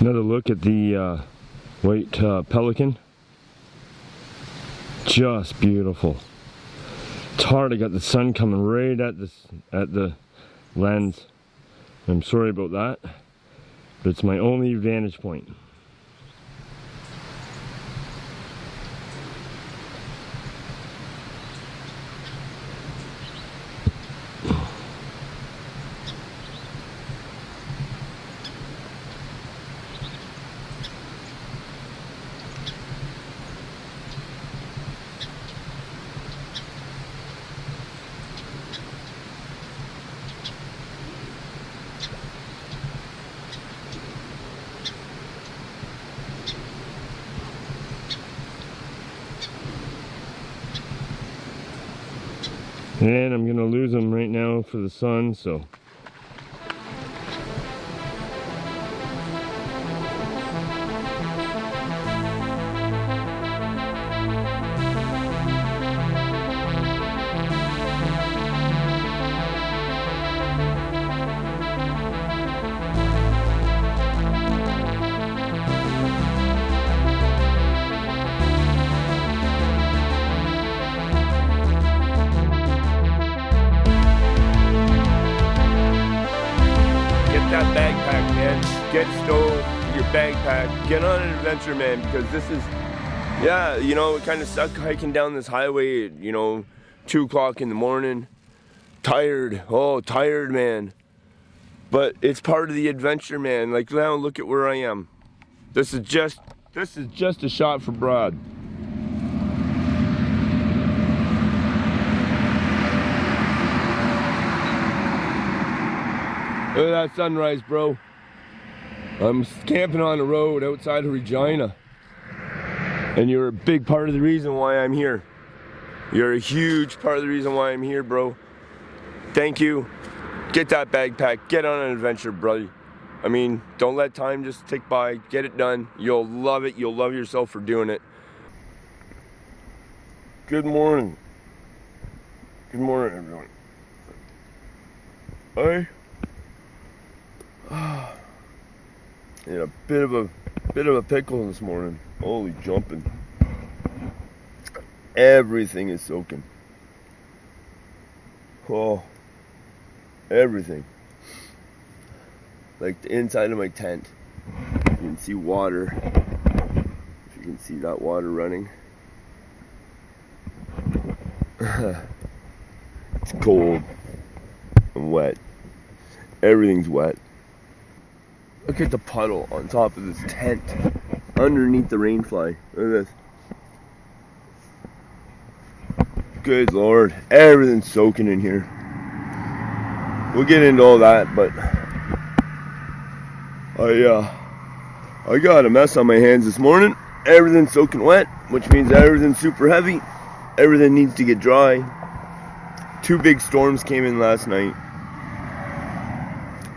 A: Another look at the white pelican. Just beautiful. It's hard. I got the sun coming right at the lens. I'm sorry about that, but it's my only vantage point. And I'm gonna lose them right now for the sun, so. That backpack, man. Get stowed, your backpack, get on an adventure, man, because this is, yeah, you know, it kind of sucked hiking down this highway at, you know, 2 o'clock in the morning. Tired, oh, tired, man. But it's part of the adventure, man. Like, now look at where I am. This is just a shot for Broad. Look at that sunrise, bro. I'm camping on the road outside of Regina. And you're a big part of the reason why I'm here. You're a huge part of the reason why I'm here, bro. Thank you. Get that backpack. Get on an adventure, brother. I mean, don't let time just tick by. Get it done. You'll love it. You'll love yourself for doing it. Good morning. Good morning, everyone. In a bit of a pickle this morning. Holy jumping. Everything is soaking. Oh, everything. Like the inside of my tent. You can see water. If you can see that water running. It's cold and wet. Everything's wet. Look at the puddle on top of this tent, underneath the rainfly. Look at this. Good Lord, everything's soaking in here. We'll get into all that, but I got a mess on my hands this morning. Everything's soaking wet, which means everything's super heavy. Everything needs to get dry. 2 big storms came in last night.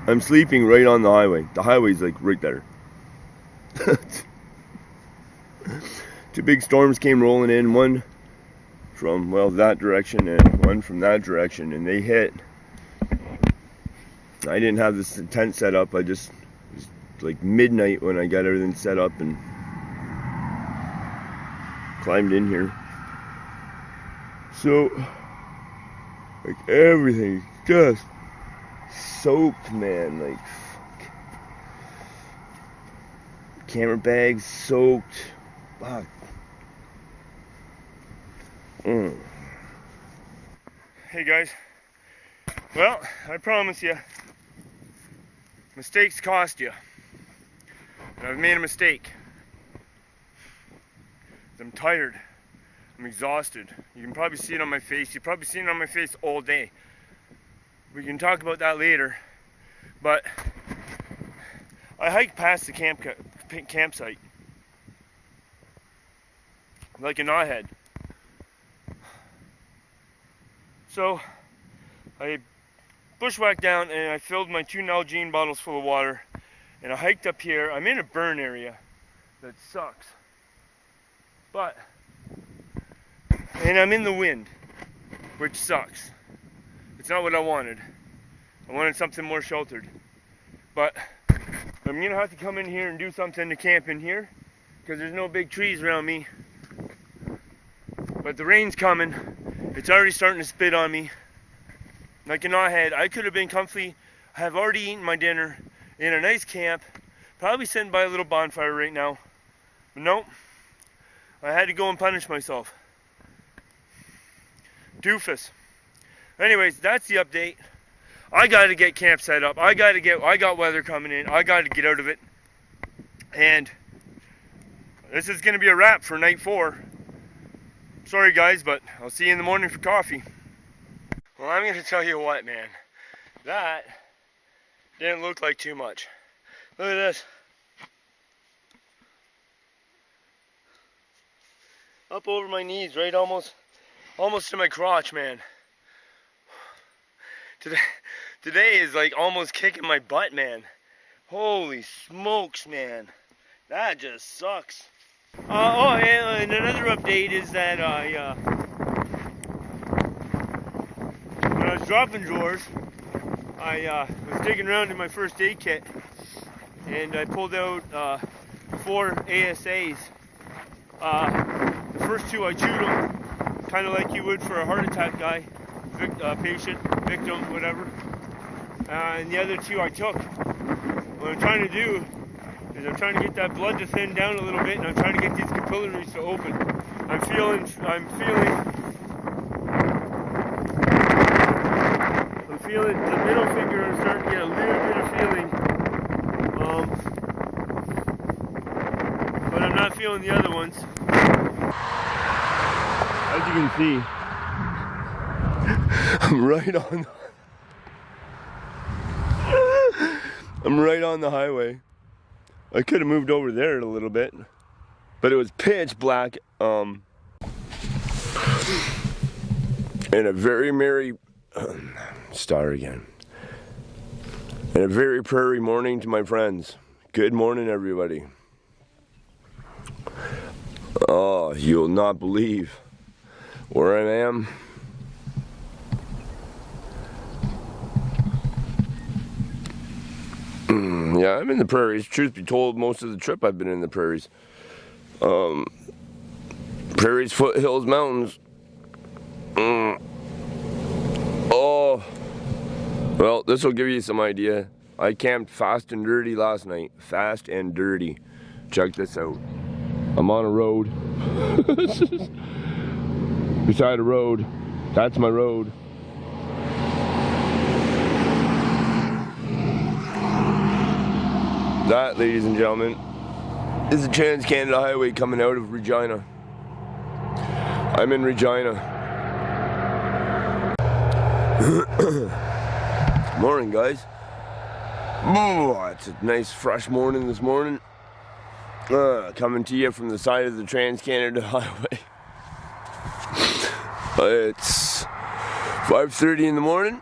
A: I'm sleeping right on the highway. The highway's like right there. 2 big storms came rolling in, one from, well, that direction and one from that direction, and they hit. I didn't have this tent set up. It was like midnight when I got everything set up and climbed in here. So, like, everything just soaked, man. Like, fuck. Camera bags soaked. Fuck. Hey guys. Well, I promise you, mistakes cost you. And I've made a mistake. I'm tired. I'm exhausted. You can probably see it on my face. You've probably seen it on my face all day. We can talk about that later. But I hiked past the campsite like a knothead. So I bushwhacked down and I filled my 2 Nalgene bottles full of water, and I hiked up here. I'm in a burn area that sucks, and I'm in the wind, which sucks. It's not what I wanted. I wanted something more sheltered, but I'm gonna have to come in here and do something to camp in here because there's no big trees around me. But the rain's coming. It's already starting to spit on me. Like a knothead, I could have been comfy. I have already eaten my dinner in a nice camp, probably sitting by a little bonfire right now. But nope, I had to go and punish myself. Doofus. Anyways, that's the update. I gotta get camp set up. I got weather coming in. I gotta get out of it. And this is gonna be a wrap for night 4. Sorry guys, but I'll see you in the morning for coffee. Well, I'm gonna tell you what, man. That didn't look like too much. Look at this. Up over my knees, right? Almost to my crotch, man. Today is like almost kicking my butt, man. Holy smokes, man. That just sucks. And another update is that when I was dropping drawers, I was digging around in my first aid kit, and I pulled out 4 ASAs. The first 2 I chewed them, kind of like you would for a heart attack guy, patient, victim, whatever. And the other 2 I took. What I'm trying to do is I'm trying to get that blood to thin down a little bit, and I'm trying to get these capillaries to open. I'm feeling the middle finger. I'm starting to get a little bit of feeling, but I'm not feeling the other ones. As you can see, I'm right on the highway. I could have moved over there a little bit, but it was pitch black. And a very merry star again. And a very prairie morning to my friends. Good morning, everybody. Oh, you'll not believe where I am. Yeah, I'm in the prairies. Truth be told, most of the trip I've been in the prairies. Prairies, foothills, mountains. Oh, well, this will give you some idea. I camped fast and dirty last night. Fast and dirty. Check this out. I'm on a road. Beside a road. That's my road. That, ladies and gentlemen, is the Trans-Canada Highway coming out of Regina. I'm in Regina. Morning, guys. Oh, it's a nice fresh morning this morning. Coming to you from the side of the Trans-Canada Highway. It's 5:30 in the morning.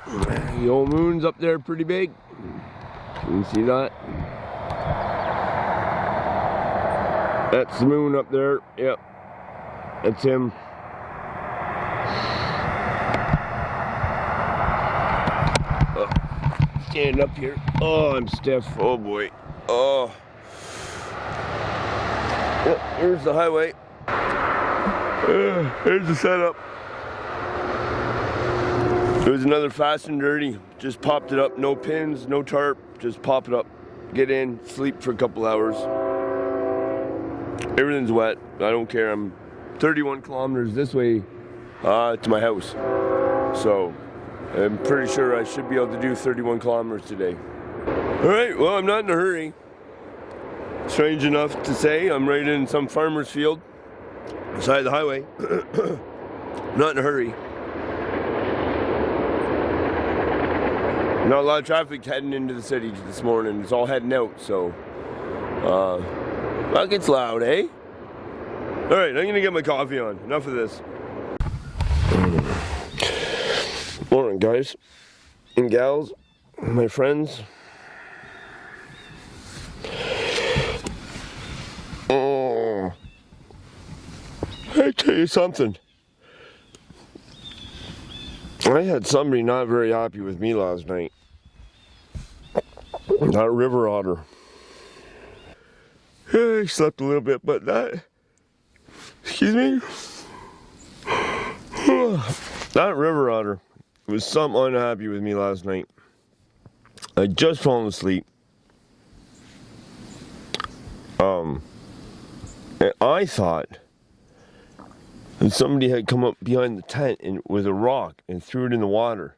A: The old moon's up there pretty big. Can you see that? That's the moon up there. Yep. That's him. Stand up here. Oh, I'm stiff. Oh boy. Oh. Yep, here's the highway. Here's the setup. It was another fast and dirty. Just popped it up. No pins, no tarp. Just pop it up. Get in, sleep for a couple hours. Everything's wet. I don't care. I'm 31 kilometers this way to my house. So I'm pretty sure I should be able to do 31 kilometers today. Alright, well, I'm not in a hurry. Strange enough to say, I'm right in some farmer's field beside the highway. Not in a hurry. Not a lot of traffic heading into the city this morning. It's all heading out, so that gets loud, eh? Alright, I'm gonna get my coffee on. Enough of this. Morning, guys and gals, my friends. Oh, I tell you something. I had somebody not very happy with me last night. Not river otter. I slept a little bit, but that, excuse me, that river otter was something unhappy with me last night. I just fallen asleep. And I thought that somebody had come up behind the tent and with a rock and threw it in the water.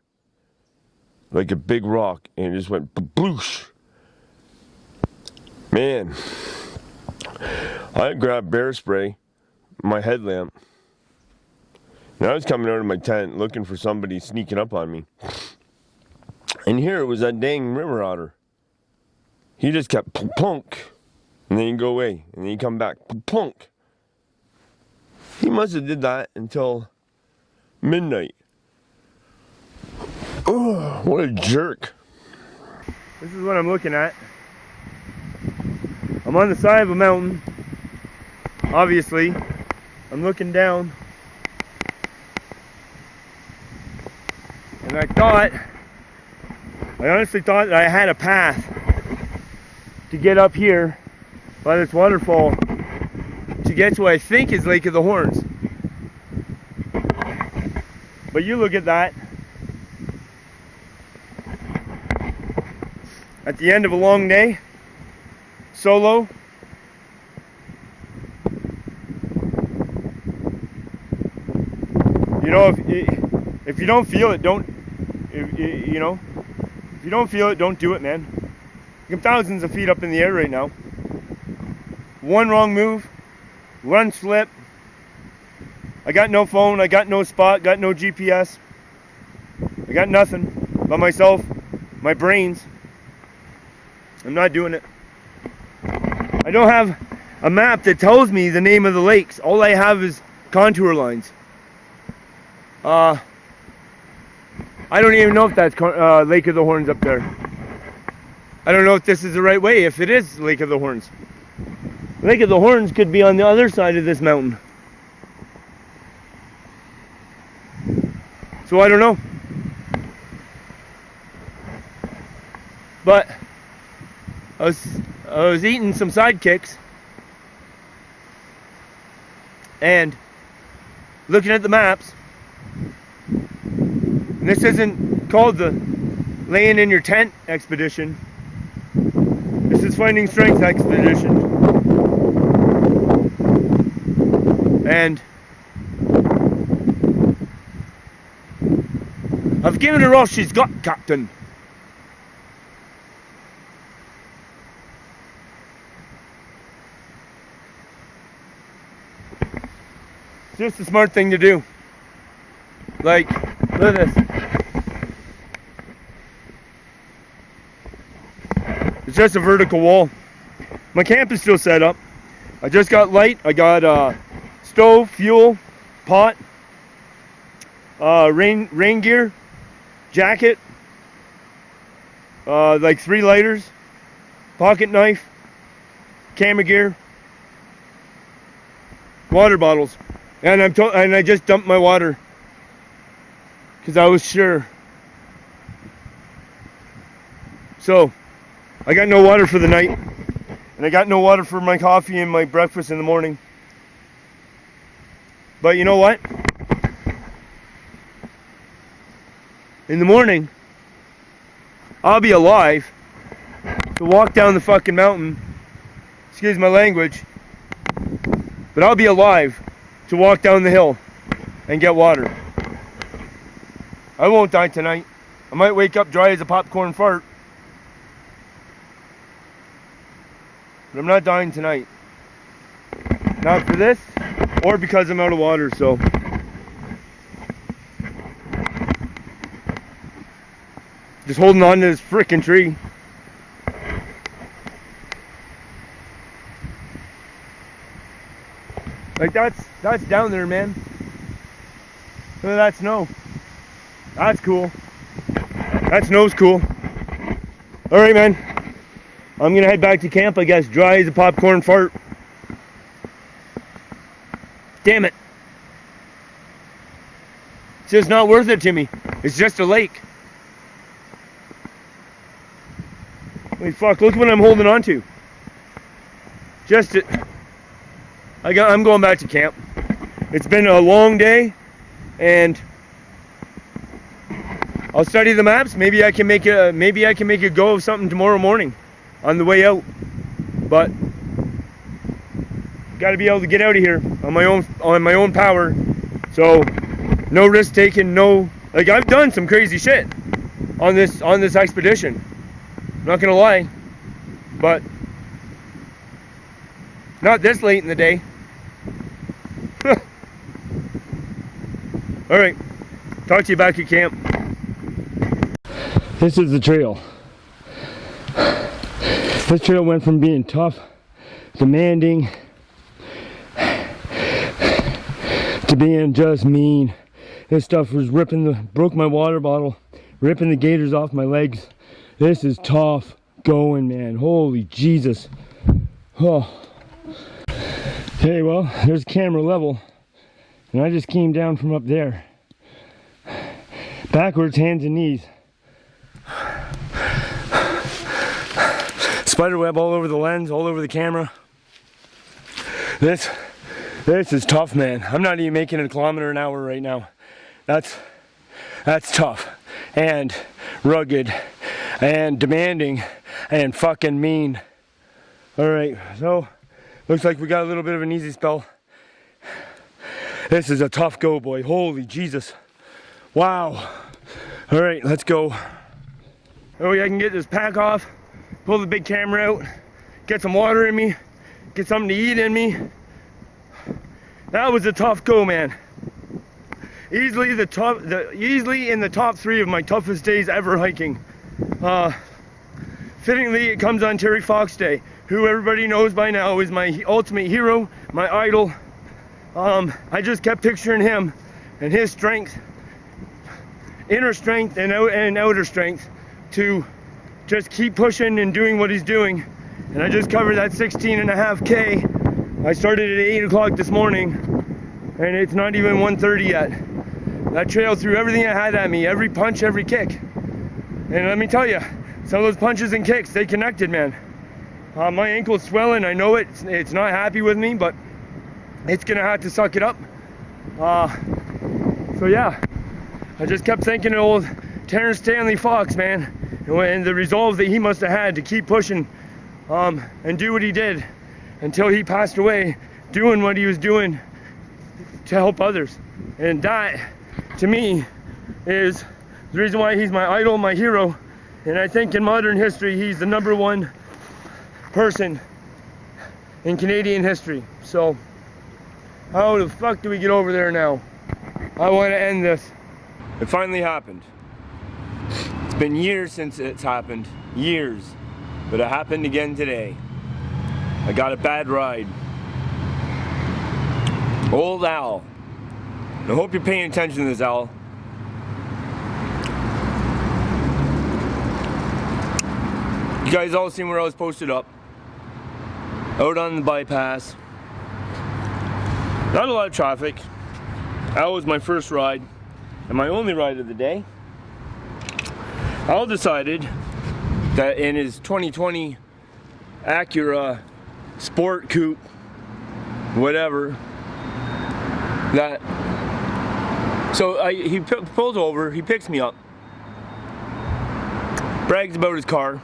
A: Like a big rock, and it just went bloosh. Man, I grabbed bear spray, my headlamp, and I was coming out of my tent looking for somebody sneaking up on me. And here it was that dang river otter. He just kept plunk, and then he'd go away, and then he'd come back, plunk. He must have did that until midnight. Oh, what a jerk. This is what I'm looking at. I'm on the side of a mountain. Obviously, I'm looking down. And I honestly thought that I had a path to get up here by this waterfall to get to what I think is Lake of the Horns. But you look at that. At the end of a long day, solo. You know, if you don't feel it, don't. If you don't feel it, don't do it, man. I'm thousands of feet up in the air right now. One wrong move, one slip. I got no phone, I got no spot, got no GPS. I got nothing but myself, my brains. I'm not doing it. I don't have a map that tells me the name of the lakes. All I have is contour lines. I don't even know if that's Lake of the Horns up there. I don't know if this is the right way, if it is Lake of the Horns. Lake of the Horns could be on the other side of this mountain. So I don't know. But I was eating some sidekicks and looking at the maps. And this isn't called the laying in your tent expedition. This is finding strength expedition. And I've given her all she's got, Captain. It's just a smart thing to do. Like, look at this. It's just a vertical wall. My camp is still set up. I just got light. I got stove, fuel, pot, rain gear, jacket, like 3 lighters, pocket knife, camera gear, water bottles, and I just dumped my water because I was sure. So I got no water for the night, and I got no water for my coffee and my breakfast in the morning. But you know what? In the morning, I'll be alive to walk down the fucking mountain. Excuse my language. But I'll be alive to walk down the hill and get water. I won't die tonight. I might wake up dry as a popcorn fart. But I'm not dying tonight. Not for this, or because I'm out of water, so. Just holding on to this frickin' tree. Like that's down there, man. Look at that snow. That's cool. That snow's cool. Alright, man. I'm gonna head back to camp, I guess, dry as a popcorn fart. Damn it. It's just not worth it to me. It's just a lake. Holy fuck, look what I'm holding on to. I'm going back to camp. It's been a long day, and I'll study the maps. Maybe I can make a go of something tomorrow morning on the way out. But got to be able to get out of here on my own power. So no risk taking, like I've done some crazy shit on this expedition. I'm not gonna lie, but not this late in the day. All right, talk to you back at camp. This is the trail. This trail went from being tough, demanding, to being just mean. This stuff was broke my water bottle, ripping the gaiters off my legs. This is tough going, man. Holy Jesus. Oh. Okay, well, there's camera level. And I just came down from up there. Backwards, hands and knees. Spiderweb all over the lens, all over the camera. This is tough, man. I'm not even making a kilometer an hour right now. That's tough and rugged and demanding and fucking mean. All right, so looks like we got a little bit of an easy spell. This is a tough go, boy. Holy Jesus. Wow. All right, let's go. Oh, yeah, I can get this pack off, pull the big camera out, get some water in me, get something to eat in me. That was a tough go, man. Easily in the top 3 of my toughest days ever hiking. Fittingly, it comes on Terry Fox Day, who everybody knows by now is my ultimate hero, my idol. I just kept picturing him and his strength, inner strength and outer strength, to just keep pushing and doing what he's doing. And I just covered that 16.5K. I started at 8 o'clock this morning, and it's not even 1:30 yet. That trail threw everything it had at me, every punch, every kick. And let me tell you, some of those punches and kicks, they connected, man. My ankle's swelling, I know it's not happy with me, but it's gonna have to suck it up. So yeah, I just kept thinking of old Terrence Stanley Fox, man, and the resolve that he must have had to keep pushing and do what he did until he passed away, doing what he was doing to help others. And that, to me, is the reason why he's my idol, my hero. And I think in modern history, he's the #1 person in Canadian history. So how the fuck do we get over there now? I want to end this. It finally happened. It's been years since it's happened. Years. But it happened again today. I got a bad ride. Old Al. I hope you're paying attention to this, Al. You guys all seen where I was posted up. Out on the bypass. Not a lot of traffic. That was my first ride and my only ride of the day. Al decided that in his 2020 Acura Sport Coupe, whatever, he pulls over, he picks me up, brags about his car,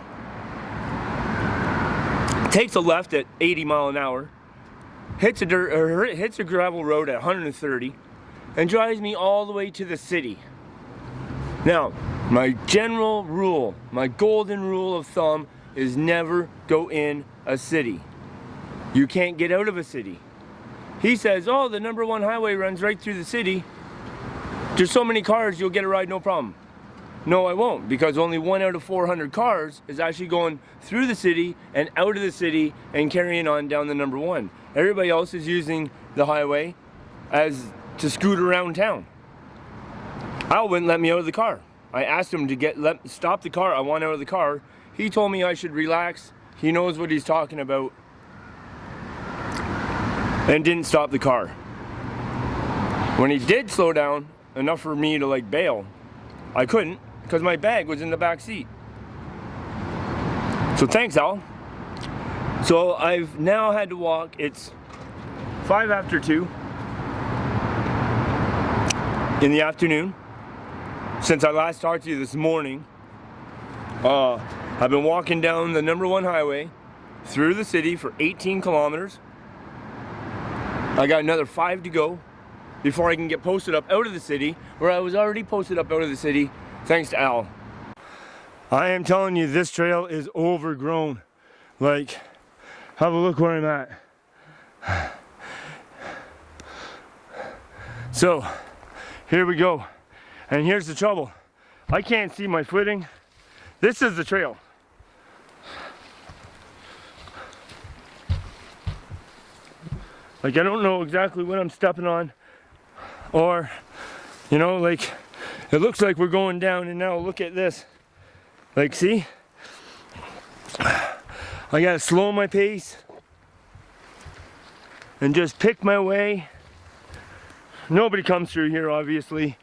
A: takes a left at 80 miles an hour, hits a gravel road at 130, and drives me all the way to the city. Now, my general rule, my golden rule of thumb is never go in a city. You can't get out of a city. He says, oh, the #1 highway runs right through the city. There's so many cars, you'll get a ride, no problem. No, I won't, because only 1 out of 400 cars is actually going through the city and out of the city and carrying on down the #1. Everybody else is using the highway to scoot around town. Al wouldn't let me out of the car. I asked him to stop the car. I want out of the car. He told me I should relax. He knows what he's talking about. And didn't stop the car. When he did slow down enough for me to bail, I couldn't, because my bag was in the back seat. So thanks, Al. So I've now had to walk, it's 5 after 2 in the afternoon since I last talked to you this morning. I've been walking down the #1 highway through the city for 18 kilometers. I got another 5 to go before I can get posted up out of the city, where I was already posted up out of the city thanks to Al. I am telling you, this trail is overgrown. Like, have a look where I'm at. So, here we go. And here's the trouble. I can't see my footing. This is the trail. Like, I don't know exactly what I'm stepping on. Or, you know, like, it looks like we're going down, and now look at this. Like, see? I gotta slow my pace and just pick my way. Nobody comes through here, obviously.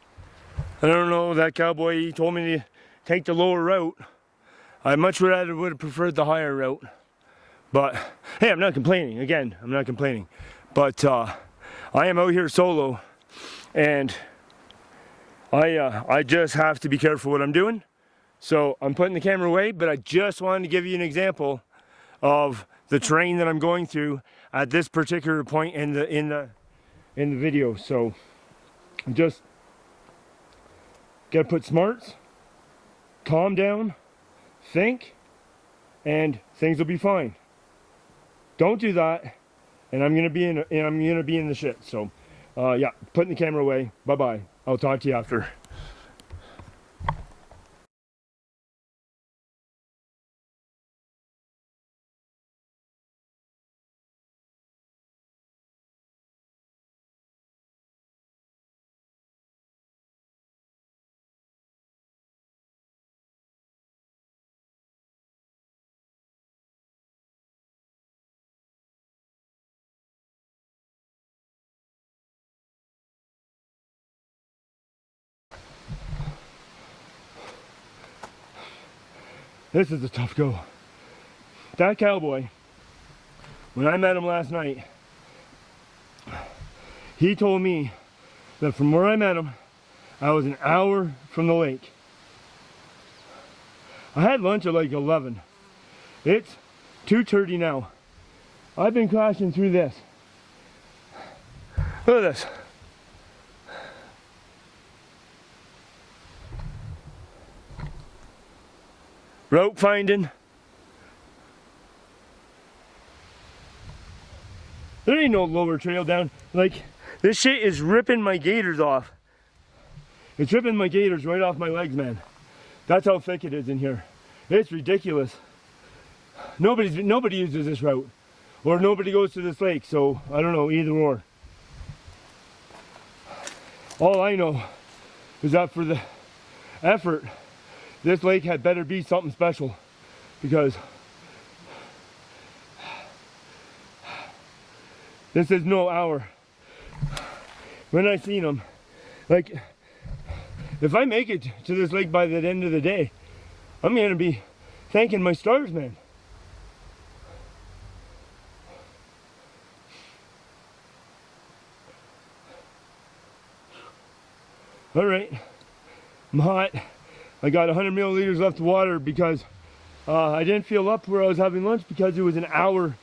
A: I don't know, that cowboy, he told me to take the lower route. I much rather would have preferred the higher route. But, hey, I'm not complaining. Again, I'm not complaining. But I am out here solo, and I just have to be careful what I'm doing. So I'm putting the camera away, but I just wanted to give you an example of the terrain that I'm going through at this particular point in the video. So just gotta put smarts, calm down, think, and things will be fine. Don't do that, and I'm gonna be in the shit. So yeah, putting the camera away. Bye bye. I'll talk to you after. This is a tough go. That cowboy, when I met him last night, he told me that from where I met him, I was an hour from the lake. I had lunch at like 11. It's 2:30 now. I've been crashing through this. Look at this. Rope finding. There ain't no lower trail down. Like, this shit is ripping my gaiters off. It's ripping my gaiters right off my legs, man. That's how thick it is in here. It's ridiculous. Nobody uses this route. Or nobody goes to this lake, so I don't know, either or. All I know is that for the effort, this lake had better be something special, because this is no hour. When I seen them, like, if I make it to this lake by the end of the day, I'm gonna be thanking my stars, man. All right, I'm hot. I got 100 milliliters left of water because I didn't feel up where I was having lunch because it was an hour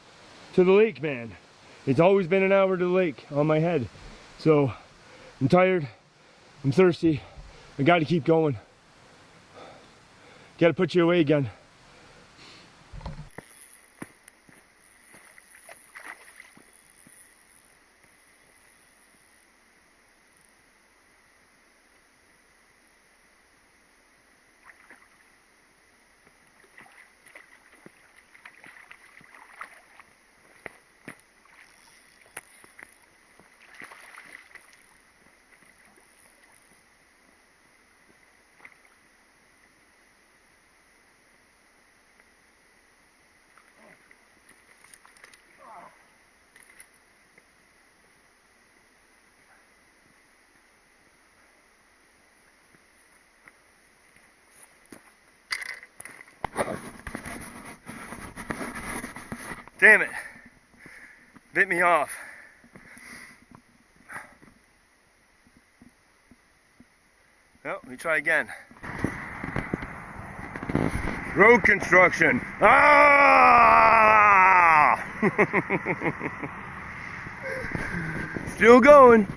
A: to the lake, man. It's always been an hour to the lake on my head. So I'm tired, I'm thirsty, I gotta keep going. Gotta put you away again. Damn it. Bit me off. Well, let me try again. Road construction. Ah! Still going.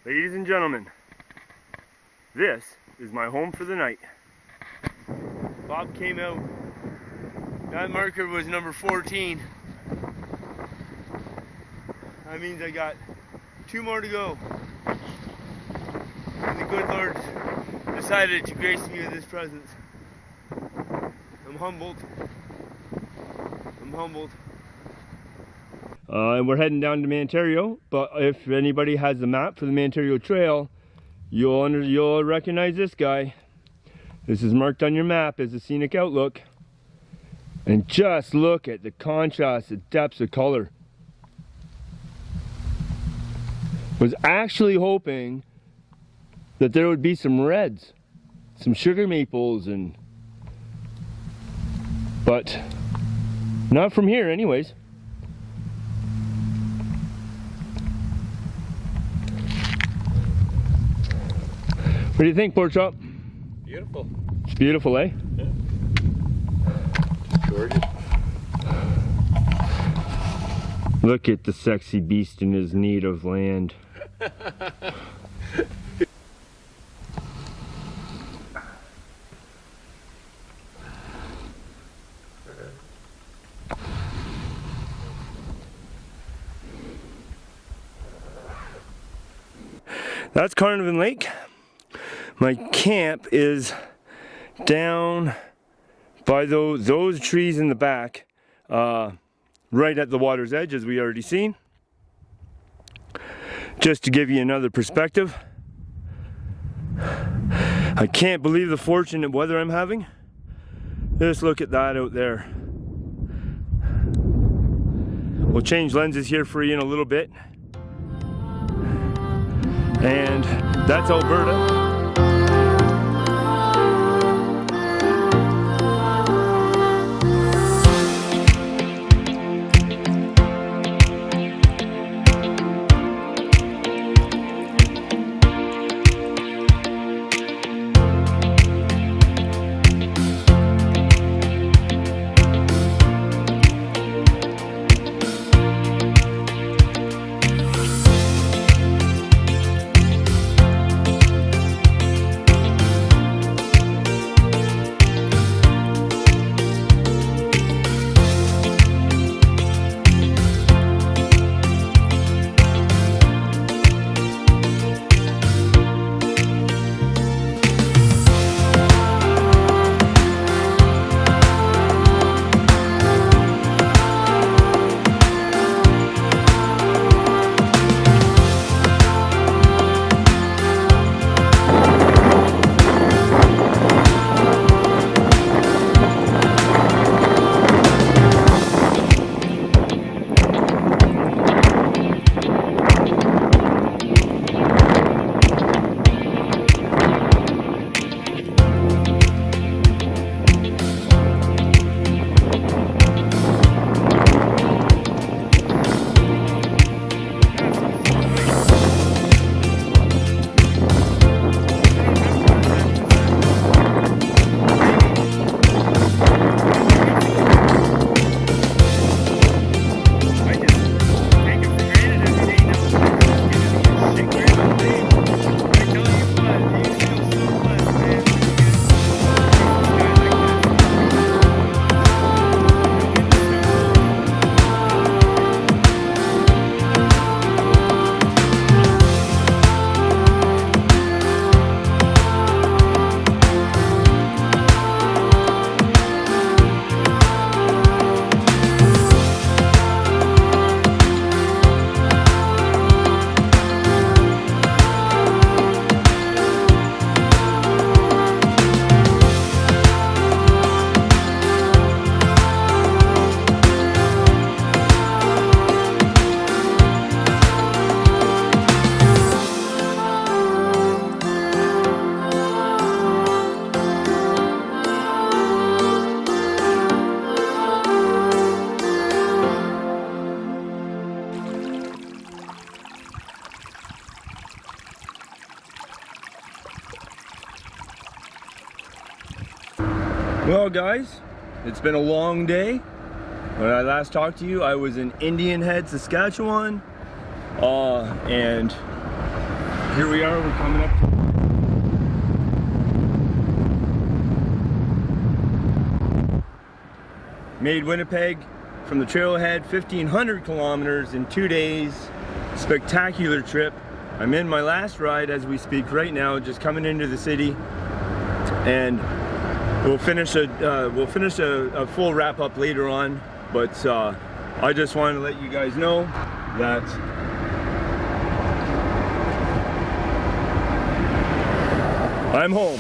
A: Ladies and gentlemen, this is my home for the night. Bob came out. That marker was number 14. That means I got 2 more to go. And the good Lord decided to grace me with His presence. I'm humbled. I'm humbled. And we're heading down to Mantario, but if anybody has the map for the Mantario Trail, you'll recognize this guy. This is marked on your map as a scenic outlook. And just look at the contrast, the depths of color. Was actually hoping that there would be some reds, some sugar maples, but not from here anyways. What do you think, Pork Chop?
B: Beautiful.
A: It's beautiful, eh?
B: Yeah. Gorgeous.
A: Look at the sexy beast in his native land. That's Carnarvon Lake. My camp is down by those trees in the back, right at the water's edge, as we already seen. Just to give you another perspective, I can't believe the fortunate weather I'm having. Just look at that out there. We'll change lenses here for you in a little bit. And that's Alberta. Well guys, it's been a long day. When I last talked to you, I was in Indian Head, Saskatchewan, and here we are, we're coming up to made Winnipeg from the trailhead, 1,500 kilometers in 2 days. Spectacular trip. I'm in my last ride as we speak right now, just coming into the city, and we'll finish a full wrap up later on. But I just wanted to let you guys know that I'm home.